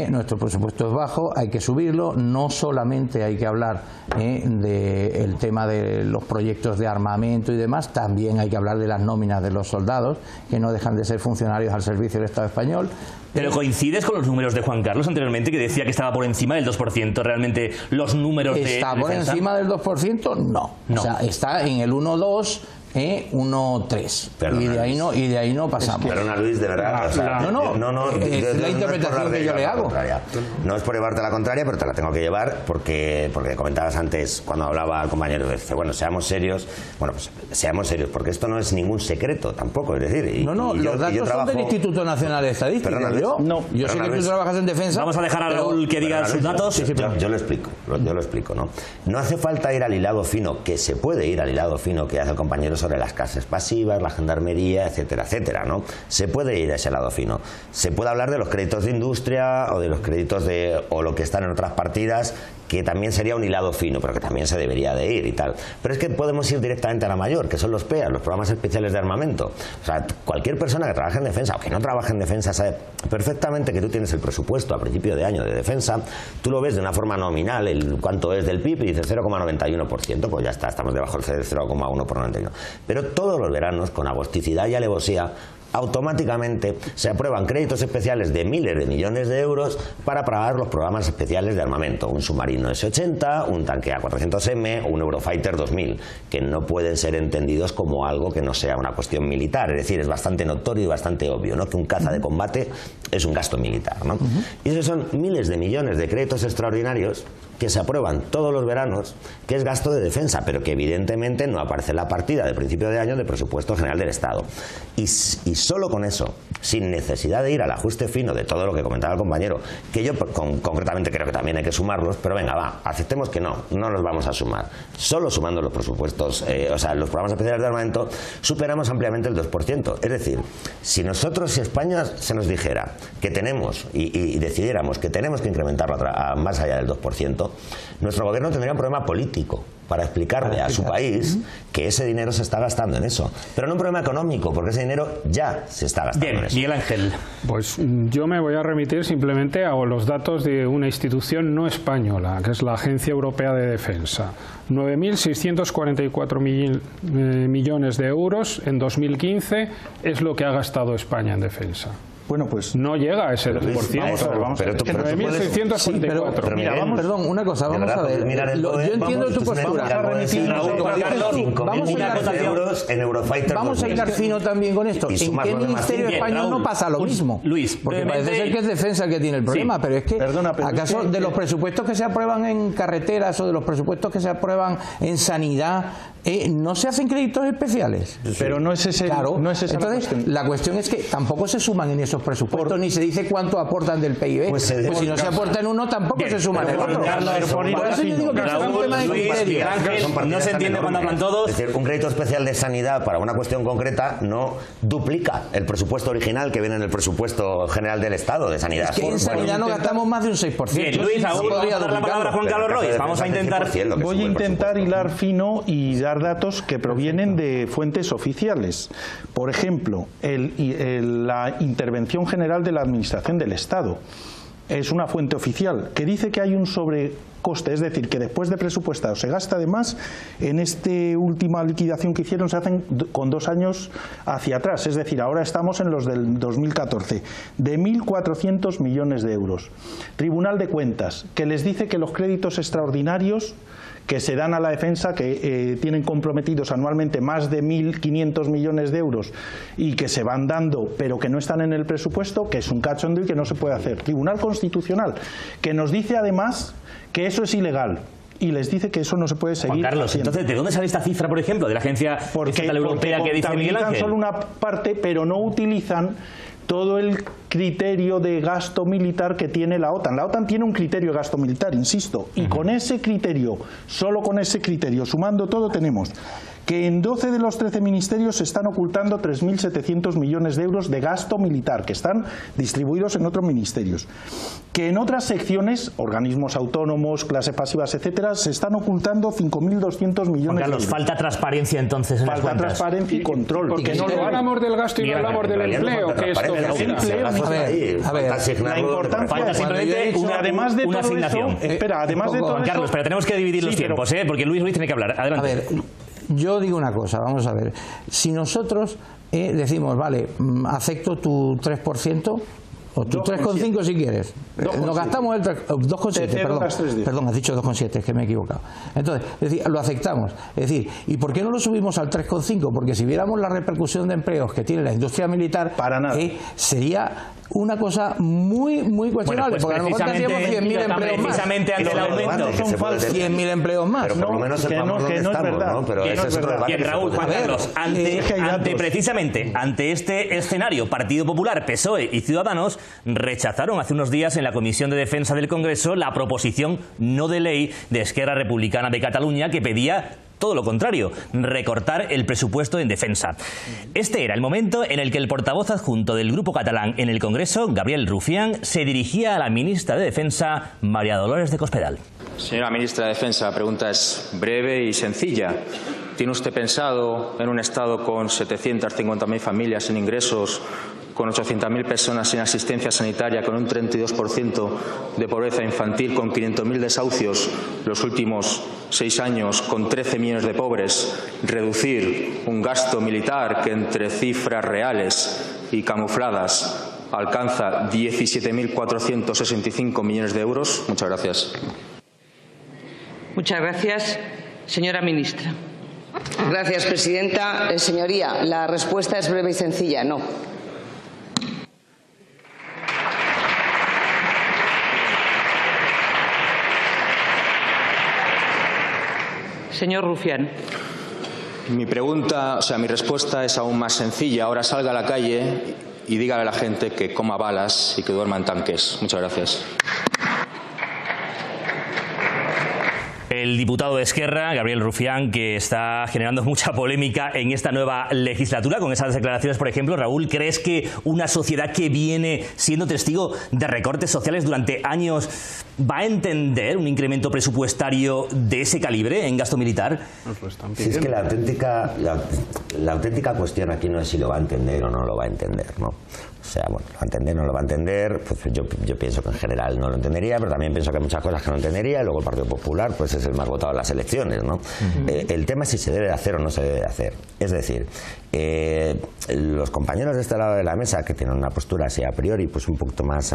nuestro presupuesto es bajo, hay que subirlo, no solamente hay que hablar del tema de los proyectos de armamento y demás, también hay que hablar de las nóminas de los soldados, que no dejan de ser funcionarios al servicio del Estado español. Pero coincides con los números de Juan Carlos anteriormente, que decía que estaba por encima del 2%. ¿Realmente los números de ¿Está por encima del 2%? No. O sea, está en el 1,2%, 1,3. Y de ahí no pasamos. Perdona, Luis, de verdad. Es la interpretación que yo le hago. No es por llevarte la contraria, pero te la tengo que llevar porque comentabas antes, cuando hablaba el compañero, dice, bueno, seamos serios. Bueno, pues seamos serios, porque esto no es ningún secreto tampoco. Es decir, los datos son del Instituto Nacional de Estadística. Yo sé que tú trabajas en defensa. Vamos a dejar a Raúl que diga sus datos. Yo lo explico, ¿no? No hace falta ir al hilado fino, que se puede ir al hilado fino que hace el compañero sobre las casas pasivas, la gendarmería, etcétera, etcétera, ¿no? Se puede ir a ese lado fino. Se puede hablar de los créditos de industria o de los créditos o lo que están en otras partidas, que también sería un hilado fino, pero que también se debería de ir y tal. Pero es que podemos ir directamente a la mayor, que son los PEA, los programas especiales de armamento. O sea, cualquier persona que trabaje en defensa o que no trabaje en defensa sabe perfectamente que tú tienes el presupuesto a principio de año de defensa, tú lo ves de una forma nominal, cuánto es del PIB, y dices 0,91%, pues ya está, estamos debajo del 0,1 por 91. Pero todos los veranos, con agosticidad y alevosía, automáticamente se aprueban créditos especiales de miles de millones de euros para pagar los programas especiales de armamento, un submarino S-80, un tanque A400M o un Eurofighter 2000, que no pueden ser entendidos como algo que no sea una cuestión militar. Es decir, es bastante notorio y bastante obvio, ¿no?, que un caza de combate es un gasto militar, ¿no? Y esos son miles de millones de créditos extraordinarios que se aprueban todos los veranos, que es gasto de defensa, pero que evidentemente no aparece en la partida de principio de año de presupuesto general del Estado. Y solo con eso, sin necesidad de ir al ajuste fino de todo lo que comentaba el compañero, que yo concretamente creo que también hay que sumarlos, pero venga, va, aceptemos que no los vamos a sumar. Solo sumando los presupuestos, los programas especiales de armamento, superamos ampliamente el 2%. Es decir, si España se nos dijera que tenemos y decidiéramos que tenemos que incrementarlo más allá del 2%, nuestro gobierno tendría un problema político para explicarle a su país que ese dinero se está gastando en eso, pero no un problema económico, porque ese dinero ya se está gastando en eso. Miguel Ángel. Pues yo me voy a remitir simplemente a los datos de una institución no española, que es la Agencia Europea de Defensa. 9.644 millones de euros en 2015 es lo que ha gastado España en defensa. Bueno, pues no llega a ese 2%. Perdón, una cosa, vamos a ver. Yo entiendo tu postura. Vamos a hilar fino también con esto. ¿En qué ministerio español no pasa lo mismo? Luis, porque parece ser que es defensa el que tiene el problema, pero es que, ¿acaso de los presupuestos que se aprueban en carreteras o de los presupuestos que se aprueban en sanidad no se hacen créditos especiales? Pero no es ese. Claro. No es esa entonces, la cuestión es que tampoco se suman en esos presupuestos, ni se dice cuánto aportan del PIB. Pues si no se aporta en uno, tampoco se suma en el otro. Por eso yo digo que es un tema de criterio. No se entiende cuando hablan todos. Es decir, un crédito especial de sanidad para una cuestión concreta no duplica el presupuesto original que viene en el presupuesto general del Estado de sanidad. Es que en sanidad no gastamos más de un 6%. Bien, Luis, aún podría dar la palabra a Juan Carlos Royes. Vamos a intentar. Voy a intentar hilar fino y dar datos que provienen de fuentes oficiales. Por ejemplo, la Intervención General de la Administración del Estado es una fuente oficial que dice que hay un sobrecoste, es decir, que después de presupuestado se gasta de más. En esta última liquidación que hicieron se hacen con 2 años hacia atrás, es decir, ahora estamos en los del 2014, de 1.400 millones de euros. Tribunal de Cuentas, que les dice que los créditos extraordinarios que se dan a la defensa, que tienen comprometidos anualmente más de 1.500 millones de euros y que se van dando pero que no están en el presupuesto, que es un cachondeo y que no se puede hacer. Tribunal Constitucional, que nos dice además que eso es ilegal y les dice que eso no se puede seguir. Juan Carlos, haciendo. Entonces, ¿de dónde sale esta cifra, por ejemplo, de la Agencia Estatal Europea que dice Miguel Ángel? Solo una parte, pero no utilizan todo el criterio de gasto militar que tiene la OTAN. La OTAN tiene un criterio de gasto militar, insisto, y con ese criterio, solo con ese criterio, sumando todo, tenemos que en 12 de los 13 ministerios se están ocultando 3.700 millones de euros de gasto militar, que están distribuidos en otros ministerios. Que en otras secciones, organismos autónomos, clases pasivas, etcétera, se están ocultando 5.200 millones de euros. Falta transparencia entonces en las cuentas. Falta transparencia y control. Porque no hablamos del gasto y no hablamos del empleo, que esto a ver, la importancia es simplemente además de una todo asignación. Eso, espera, además de todo Juan Carlos, pero tenemos que dividir los tiempos, porque Luis tiene que hablar. Adelante. A ver, yo digo una cosa, vamos a ver. Si nosotros decimos, vale, acepto tu 3%, O tú 3,5 si quieres. Nos gastamos el 2,7, perdón, has dicho 2,7, es que me he equivocado. Entonces, es decir, lo aceptamos. Es decir, ¿y por qué no lo subimos al 3,5? Porque si viéramos la repercusión de empleos que tiene la industria militar, para nada. Sería una cosa muy cuestionable, bueno, pues porque a lo mejor tendríamos 100.000 empleos más. Precisamente ante el aumento. Son falsos. 100.000 empleos más. Pero por lo menos sepamos dónde estamos, ¿no? Pero ese es otro debate. Bien, Raúl, Juan Carlos, precisamente ante este escenario, Partido Popular, PSOE y Ciudadanos rechazaron hace unos días en la Comisión de Defensa del Congreso la proposición no de ley de Esquerra Republicana de Cataluña que pedía todo lo contrario, recortar el presupuesto en defensa. Este era el momento en el que el portavoz adjunto del Grupo Catalán en el Congreso, Gabriel Rufián, se dirigía a la ministra de Defensa, María Dolores de Cospedal. Señora ministra de Defensa, la pregunta es breve y sencilla. ¿Tiene usted pensado en un Estado con 750.000 familias sin ingresos, con 800.000 personas sin asistencia sanitaria, con un 32% de pobreza infantil, con 500.000 desahucios los últimos 6 años, con 13 millones de pobres, reducir un gasto militar que entre cifras reales y camufladas alcanza 17.465 millones de euros? Muchas gracias. Muchas gracias. Señora ministra. Gracias, presidenta. Señoría, la respuesta es breve y sencilla, no. Señor Rufián. Mi respuesta es aún más sencilla. Ahora salga a la calle y dígale a la gente que coma balas y que duerma en tanques. Muchas gracias. El diputado de Esquerra, Gabriel Rufián, que está generando mucha polémica en esta nueva legislatura con esas declaraciones, por ejemplo. Raúl, ¿crees que una sociedad que viene siendo testigo de recortes sociales durante años va a entender un incremento presupuestario de ese calibre en gasto militar? Sí, es que la auténtica cuestión aquí no es si lo va a entender o no lo va a entender, ¿no? O sea, bueno, lo va a entender, no lo va a entender, pues yo pienso que en general no lo entendería, pero también pienso que hay muchas cosas que no entendería, y luego el Partido Popular pues es el más votado en las elecciones, ¿no? El tema es si se debe de hacer o no se debe de hacer. Es decir, los compañeros de este lado de la mesa, que tienen una postura así a priori pues un poquito más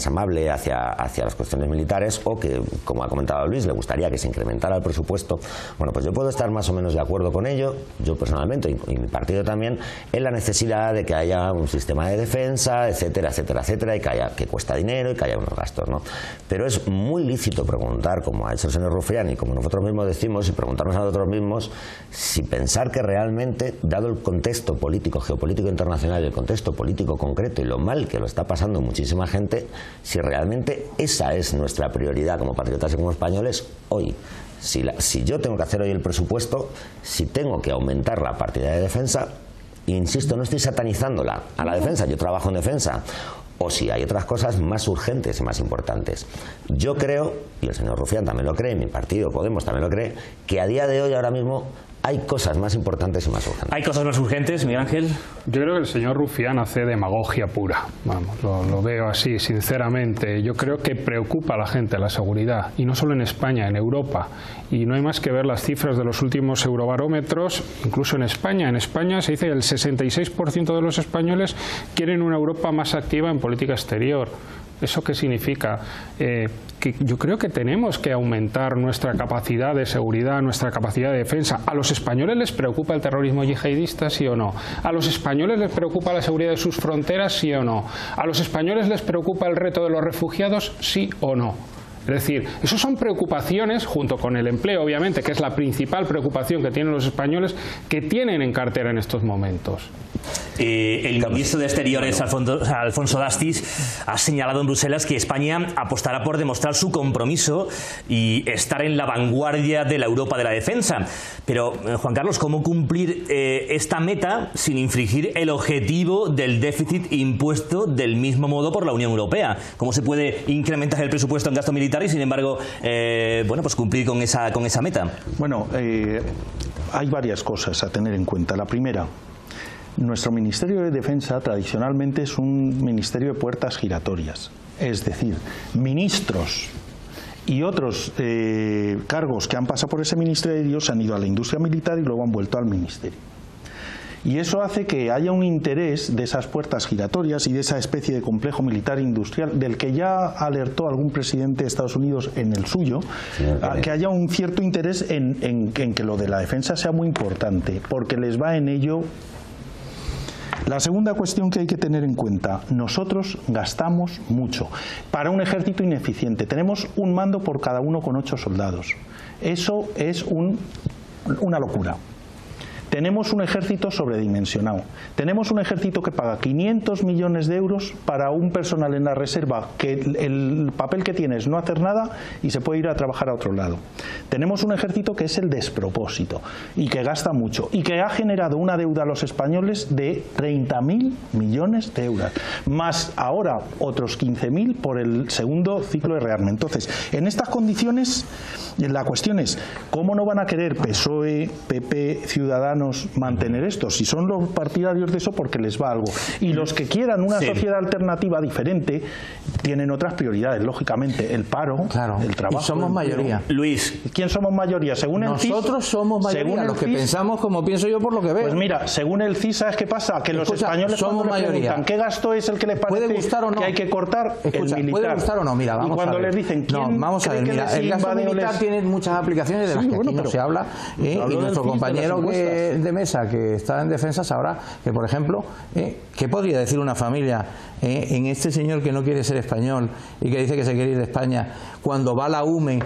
amable hacia las cuestiones militares, o que, como ha comentado Luis, le gustaría que se incrementara el presupuesto, bueno, pues yo puedo estar más o menos de acuerdo con ello, yo personalmente y mi partido también, en la necesidad de que haya un sistema de defensa, etcétera, etcétera, etcétera, y que cuesta dinero y que haya unos gastos, ¿no? Pero es muy lícito preguntar, como ha hecho el señor Rufián y como nosotros mismos decimos, y preguntarnos a nosotros mismos si pensar que realmente, dado el contexto político, geopolítico internacional y el contexto político concreto y lo mal que lo está pasando muchísima gente, si realmente esa es nuestra prioridad como patriotas y como españoles hoy. Si yo tengo que hacer hoy el presupuesto, si tengo que aumentar la partida de defensa, insisto, no estoy satanizándola a la defensa, yo trabajo en defensa, o si hay otras cosas más urgentes y más importantes. Yo creo, y el señor Rufián también lo cree, mi partido Podemos también lo cree, que a día de hoy, ahora mismo, hay cosas más importantes y más urgentes. ¿Hay cosas más urgentes, Miguel Ángel? Yo creo que el señor Rufián hace demagogia pura. Vamos, lo veo así, sinceramente. Yo creo que preocupa a la gente la seguridad, y no solo en España, en Europa. Y no hay más que ver las cifras de los últimos eurobarómetros, incluso en España. En España se dice que el 66% de los españoles quieren una Europa más activa en política exterior. ¿Eso qué significa? Que yo creo que tenemos que aumentar nuestra capacidad de seguridad, nuestra capacidad de defensa. ¿A los españoles les preocupa el terrorismo yihadista, sí o no? ¿A los españoles les preocupa la seguridad de sus fronteras, sí o no? ¿A los españoles les preocupa el reto de los refugiados, sí o no? Es decir, esas son preocupaciones, junto con el empleo, obviamente, que es la principal preocupación que tienen los españoles, que tienen en cartera en estos momentos. El ministro de Exteriores, Alfonso Dastis, ha señalado en Bruselas que España apostará por demostrar su compromiso y estar en la vanguardia de la Europa de la defensa. Pero, Juan Carlos, ¿cómo cumplir esta meta sin infringir el objetivo del déficit impuesto del mismo modo por la Unión Europea? ¿Cómo se puede incrementar el presupuesto en gasto militar y, sin embargo, bueno, pues cumplir con esa meta? Bueno, hay varias cosas a tener en cuenta. La primera, nuestro Ministerio de Defensa tradicionalmente es un ministerio de puertas giratorias. Es decir, ministros y otros cargos que han pasado por ese ministerio se han ido a la industria militar y luego han vuelto al ministerio. Y eso hace que haya un interés de esas puertas giratorias y de esa especie de complejo militar industrial del que ya alertó algún presidente de Estados Unidos en el suyo, que haya un cierto interés en que lo de la defensa sea muy importante, porque les va en ello. La segunda cuestión que hay que tener en cuenta: nosotros gastamos mucho para un ejército ineficiente. Tenemos un mando por cada 1,8 soldados. Eso es una locura. Tenemos un ejército sobredimensionado. Tenemos un ejército que paga 500 millones de euros para un personal en la reserva que el papel que tiene es no hacer nada y se puede ir a trabajar a otro lado. Tenemos un ejército que es el despropósito y que gasta mucho y que ha generado una deuda a los españoles de 30.000 millones de euros, más ahora otros 15.000 por el segundo ciclo de rearme. Entonces, en estas condiciones, la cuestión es ¿cómo no van a querer PSOE, PP, Ciudadanos mantener esto? Si son los partidarios de eso, porque les va algo. Y los que quieran una sociedad alternativa diferente tienen otras prioridades, lógicamente: el paro, el trabajo. Y somos mayoría. Luis, ¿quién somos mayoría? Según el CIS, nosotros somos mayoría, los que pensamos como pienso yo por lo que veo. Pues mira, según el CIS, ¿sabes qué pasa? Que los españoles, somos cuando le mayoría. preguntan qué gasto es el que les parece ¿Puede gustar o no? que hay que cortar, el militar. ¿Puede gustar o no? Mira, vamos y cuando a ver. les dicen quién vamos a ver, cree mira, que les el gasto invade o militar les... tiene muchas aplicaciones de las que aquí no se habla, y nuestro compañero de mesa que está en defensa sabrá que, por ejemplo, ¿qué podría decir una familia en este señor que no quiere ser español y que dice que se quiere ir de España cuando va la UME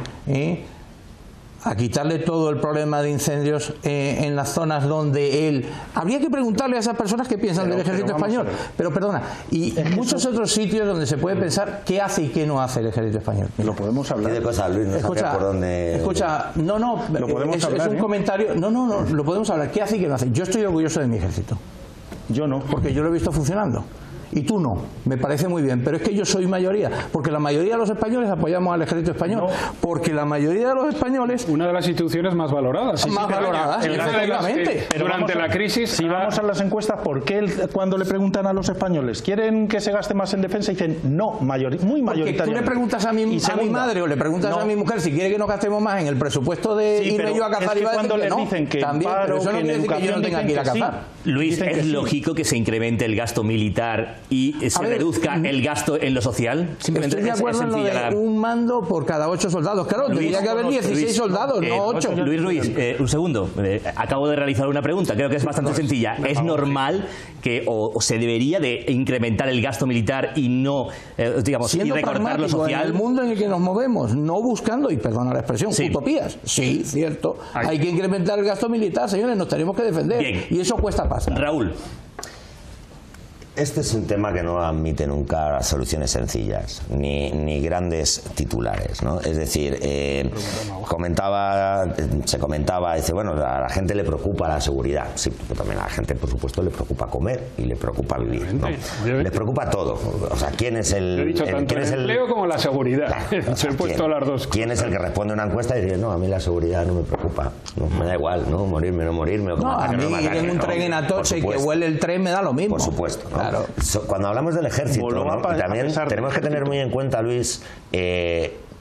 a quitarle todo el problema de incendios en las zonas donde él... Habría que preguntarle a esas personas qué piensan del ejército español. Pero perdona, y muchos otros sitios donde se puede pensar qué hace y qué no hace el ejército español. Lo podemos hablar. De cosas, Luis, no sabía por dónde... Escucha, no, lo podemos hablar, es un comentario... No, lo podemos hablar. ¿Qué hace y qué no hace? Yo estoy orgulloso de mi ejército. Yo no. Porque yo lo he visto funcionando. Y tú no, me parece muy bien, pero es que yo soy mayoría, porque la mayoría de los españoles apoyamos al ejército español, porque la mayoría de los españoles... Una de las instituciones más valoradas. Más valoradas, efectivamente. Durante la crisis... Si vamos a las encuestas, ¿por qué cuando le preguntan a los españoles ¿quieren que se gaste más en defensa? Dicen no, muy mayoritariamente. Porque tú le preguntas a mi madre o le preguntas a mi mujer si quiere que no gastemos más en el presupuesto de irme yo a cazar, y va a decir que no. Dicen que también, pero eso no quiere decir que yo no tenga que ir a cazar. Luis, ¿es lógico que se incremente el gasto militar y se reduzca el gasto en lo social? Simplemente estoy de acuerdo en lo de un mando por cada 8 soldados. Claro, tendría que haber 16 soldados, no 8. Luis, un segundo. Acabo de realizar una pregunta, creo que es bastante sencilla. ¿Es normal que o se debería de incrementar el gasto militar y no, digamos, y recortar lo social? En el mundo en el que nos movemos, no buscando, y perdona la expresión, utopías. Sí, cierto. Hay que incrementar el gasto militar, señores, nos tenemos que defender. Bien. Y eso cuesta pasta. Raúl. Este es un tema que no admite nunca soluciones sencillas, ni grandes titulares, ¿no? Es decir, se comentaba, dice, bueno, a la gente le preocupa la seguridad. Sí, pero también a la gente, por supuesto, le preocupa comer y le preocupa vivir, ¿no? Les preocupa todo. O sea, ¿quién es el... He dicho tanto el empleo como la seguridad. Claro, se he puesto las dos. ¿Quién es el que responde a una encuesta y dice, no, a mí la seguridad no me preocupa, no, me da igual, ¿no? Morirme, no morirme. O a mí ir en un tren en Atocha y que huele el tren me da lo mismo. Por supuesto, ¿no? Claro. Cuando hablamos del ejército, ¿no? También tenemos que tener muy en cuenta, Luis,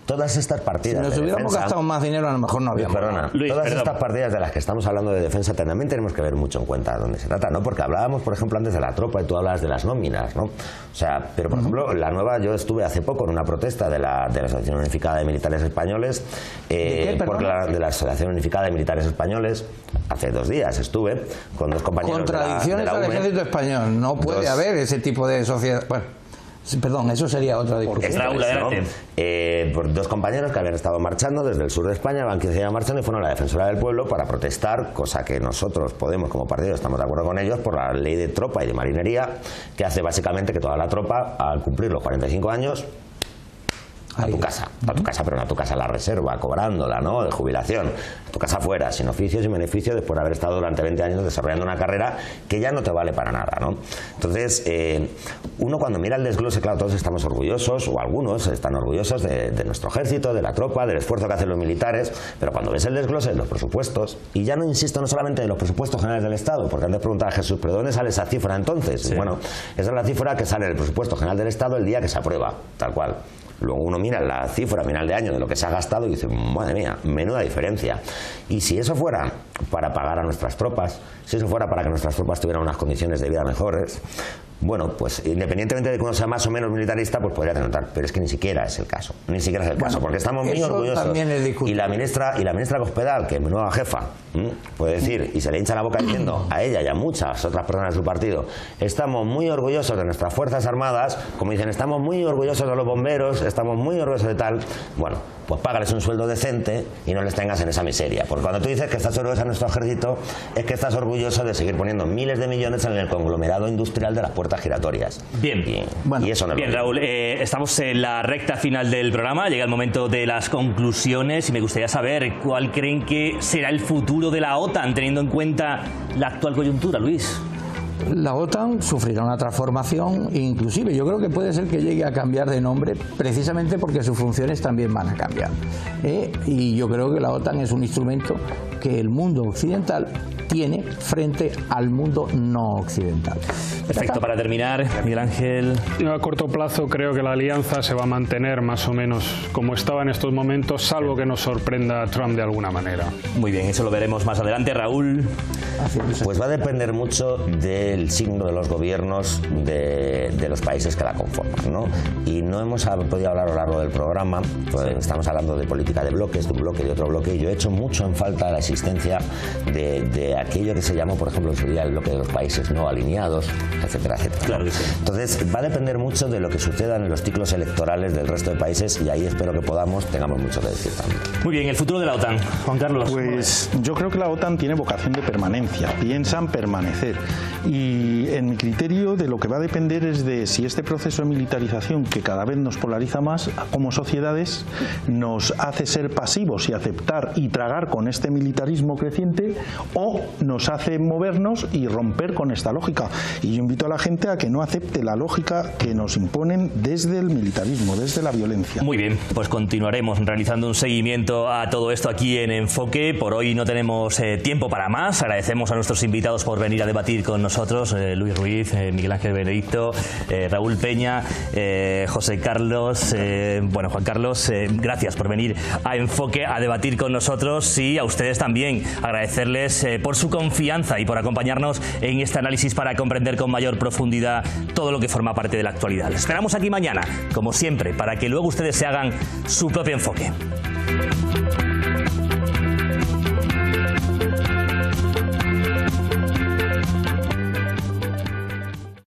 todas estas partidas. Si nos hubiéramos gastado más dinero, a lo mejor no habíamos. Todas estas partidas de las que estamos hablando de defensa también tenemos que ver mucho en cuenta dónde se trata, ¿no? Porque hablábamos, por ejemplo, antes de la tropa y tú hablabas de las nóminas, ¿no? O sea, pero por ejemplo, la nueva, yo estuve hace poco en una protesta de la Asociación Unificada de Militares Españoles, de la Asociación Unificada de Militares Españoles, hace 2 días estuve con 2 compañeros. Contradicciones al ejército español, no puede haber ese tipo de sociedad. Bueno, perdón, eso sería otra discusión. Por 2 compañeros que habían estado marchando desde el sur de España, van 15 días marchando y fueron a la Defensora del Pueblo para protestar, cosa que nosotros Podemos como partido estamos de acuerdo con ellos, por la ley de tropa y de marinería, que hace básicamente que toda la tropa, al cumplir los 45 años, a tu casa, pero no a tu casa, la reserva, cobrándola, ¿no? De jubilación, a tu casa fuera, sin oficio, sin beneficio, después de haber estado durante 20 años desarrollando una carrera que ya no te vale para nada, ¿no? Entonces, uno cuando mira el desglose, claro, todos estamos orgullosos, o algunos están orgullosos de nuestro ejército, de la tropa, del esfuerzo que hacen los militares, pero cuando ves el desglose de los presupuestos, y ya no insisto no solamente en los presupuestos generales del Estado, porque antes preguntaba a Jesús, ¿pero dónde sale esa cifra entonces? Sí. Bueno, esa es la cifra que sale en el presupuesto general del Estado el día que se aprueba, tal cual. Luego uno mira la cifra a final de año de lo que se ha gastado y dice, madre mía, menuda diferencia. Y si eso fuera para pagar a nuestras tropas, si eso fuera para que nuestras tropas tuvieran unas condiciones de vida mejores, bueno, pues independientemente de que uno sea más o menos militarista, pues podría tener, pero es que ni siquiera es el caso, porque estamos muy orgullosos. Y la ministra Cospedal, que es mi nueva jefa, puede decir, y se le hincha la boca diciendo a ella y a muchas otras personas de su partido, estamos muy orgullosos de nuestras Fuerzas Armadas, como dicen, estamos muy orgullosos de los bomberos, estamos muy orgullosos de tal. Bueno, pues págales un sueldo decente y no les tengas en esa miseria, porque cuando tú dices que estás orgulloso de nuestro ejército, es que estás orgulloso de seguir poniendo miles de millones en el conglomerado industrial de las puertas giratorias. Bien, y eso no bien, Raúl, estamos en la recta final del programa, llega el momento de las conclusiones y me gustaría saber cuál creen que será el futuro de la OTAN, teniendo en cuenta la actual coyuntura, Luis. La OTAN sufrirá una transformación, inclusive yo creo que puede ser que llegue a cambiar de nombre precisamente porque sus funciones también van a cambiar. Y yo creo que la OTAN es un instrumento que el mundo occidental tiene frente al mundo no occidental. Perfecto, para terminar, Miguel Ángel. Yo a corto plazo creo que la alianza se va a mantener más o menos como estaba en estos momentos, salvo que nos sorprenda Trump de alguna manera. Muy bien, eso lo veremos más adelante. Raúl. Pues va a depender mucho del signo de los gobiernos de los países que la conforman, ¿no? Y no hemos podido hablar a lo largo del programa, pues estamos hablando de política de bloques, de un bloque y de otro bloque, y yo he hecho mucho en falta la existencia de aquello que se llamó, por ejemplo, en su día el bloque de los países no alineados, etcétera, etcétera. Claro que sí. Entonces va a depender mucho de lo que suceda en los ciclos electorales del resto de países, y ahí espero que tengamos mucho que decir también. Muy bien, el futuro de la OTAN, Juan Carlos. Pues yo creo que la OTAN tiene vocación de permanencia, piensan permanecer, y en mi criterio de lo que va a depender es de si este proceso de militarización, que cada vez nos polariza más como sociedades, nos hace ser pasivos y aceptar y tragar con este militarismo creciente, o nos hace movernos y romper con esta lógica. Y yo invito a la gente a que no acepte la lógica que nos imponen desde el militarismo, desde la violencia. Muy bien, pues continuaremos realizando un seguimiento a todo esto aquí en Enfoque. Por hoy no tenemos tiempo para más. Agradecemos a nuestros invitados por venir a debatir con nosotros, Luis Ruiz, Miguel Ángel Benedicto, Raúl Peña, José Carlos, Juan Carlos, gracias por venir a Enfoque a debatir con nosotros, y a ustedes también agradecerles por su confianza y por acompañarnos en este análisis para comprender con mayor profundidad todo lo que forma parte de la actualidad. Les esperamos aquí mañana, como siempre, para que luego ustedes se hagan su propio enfoque.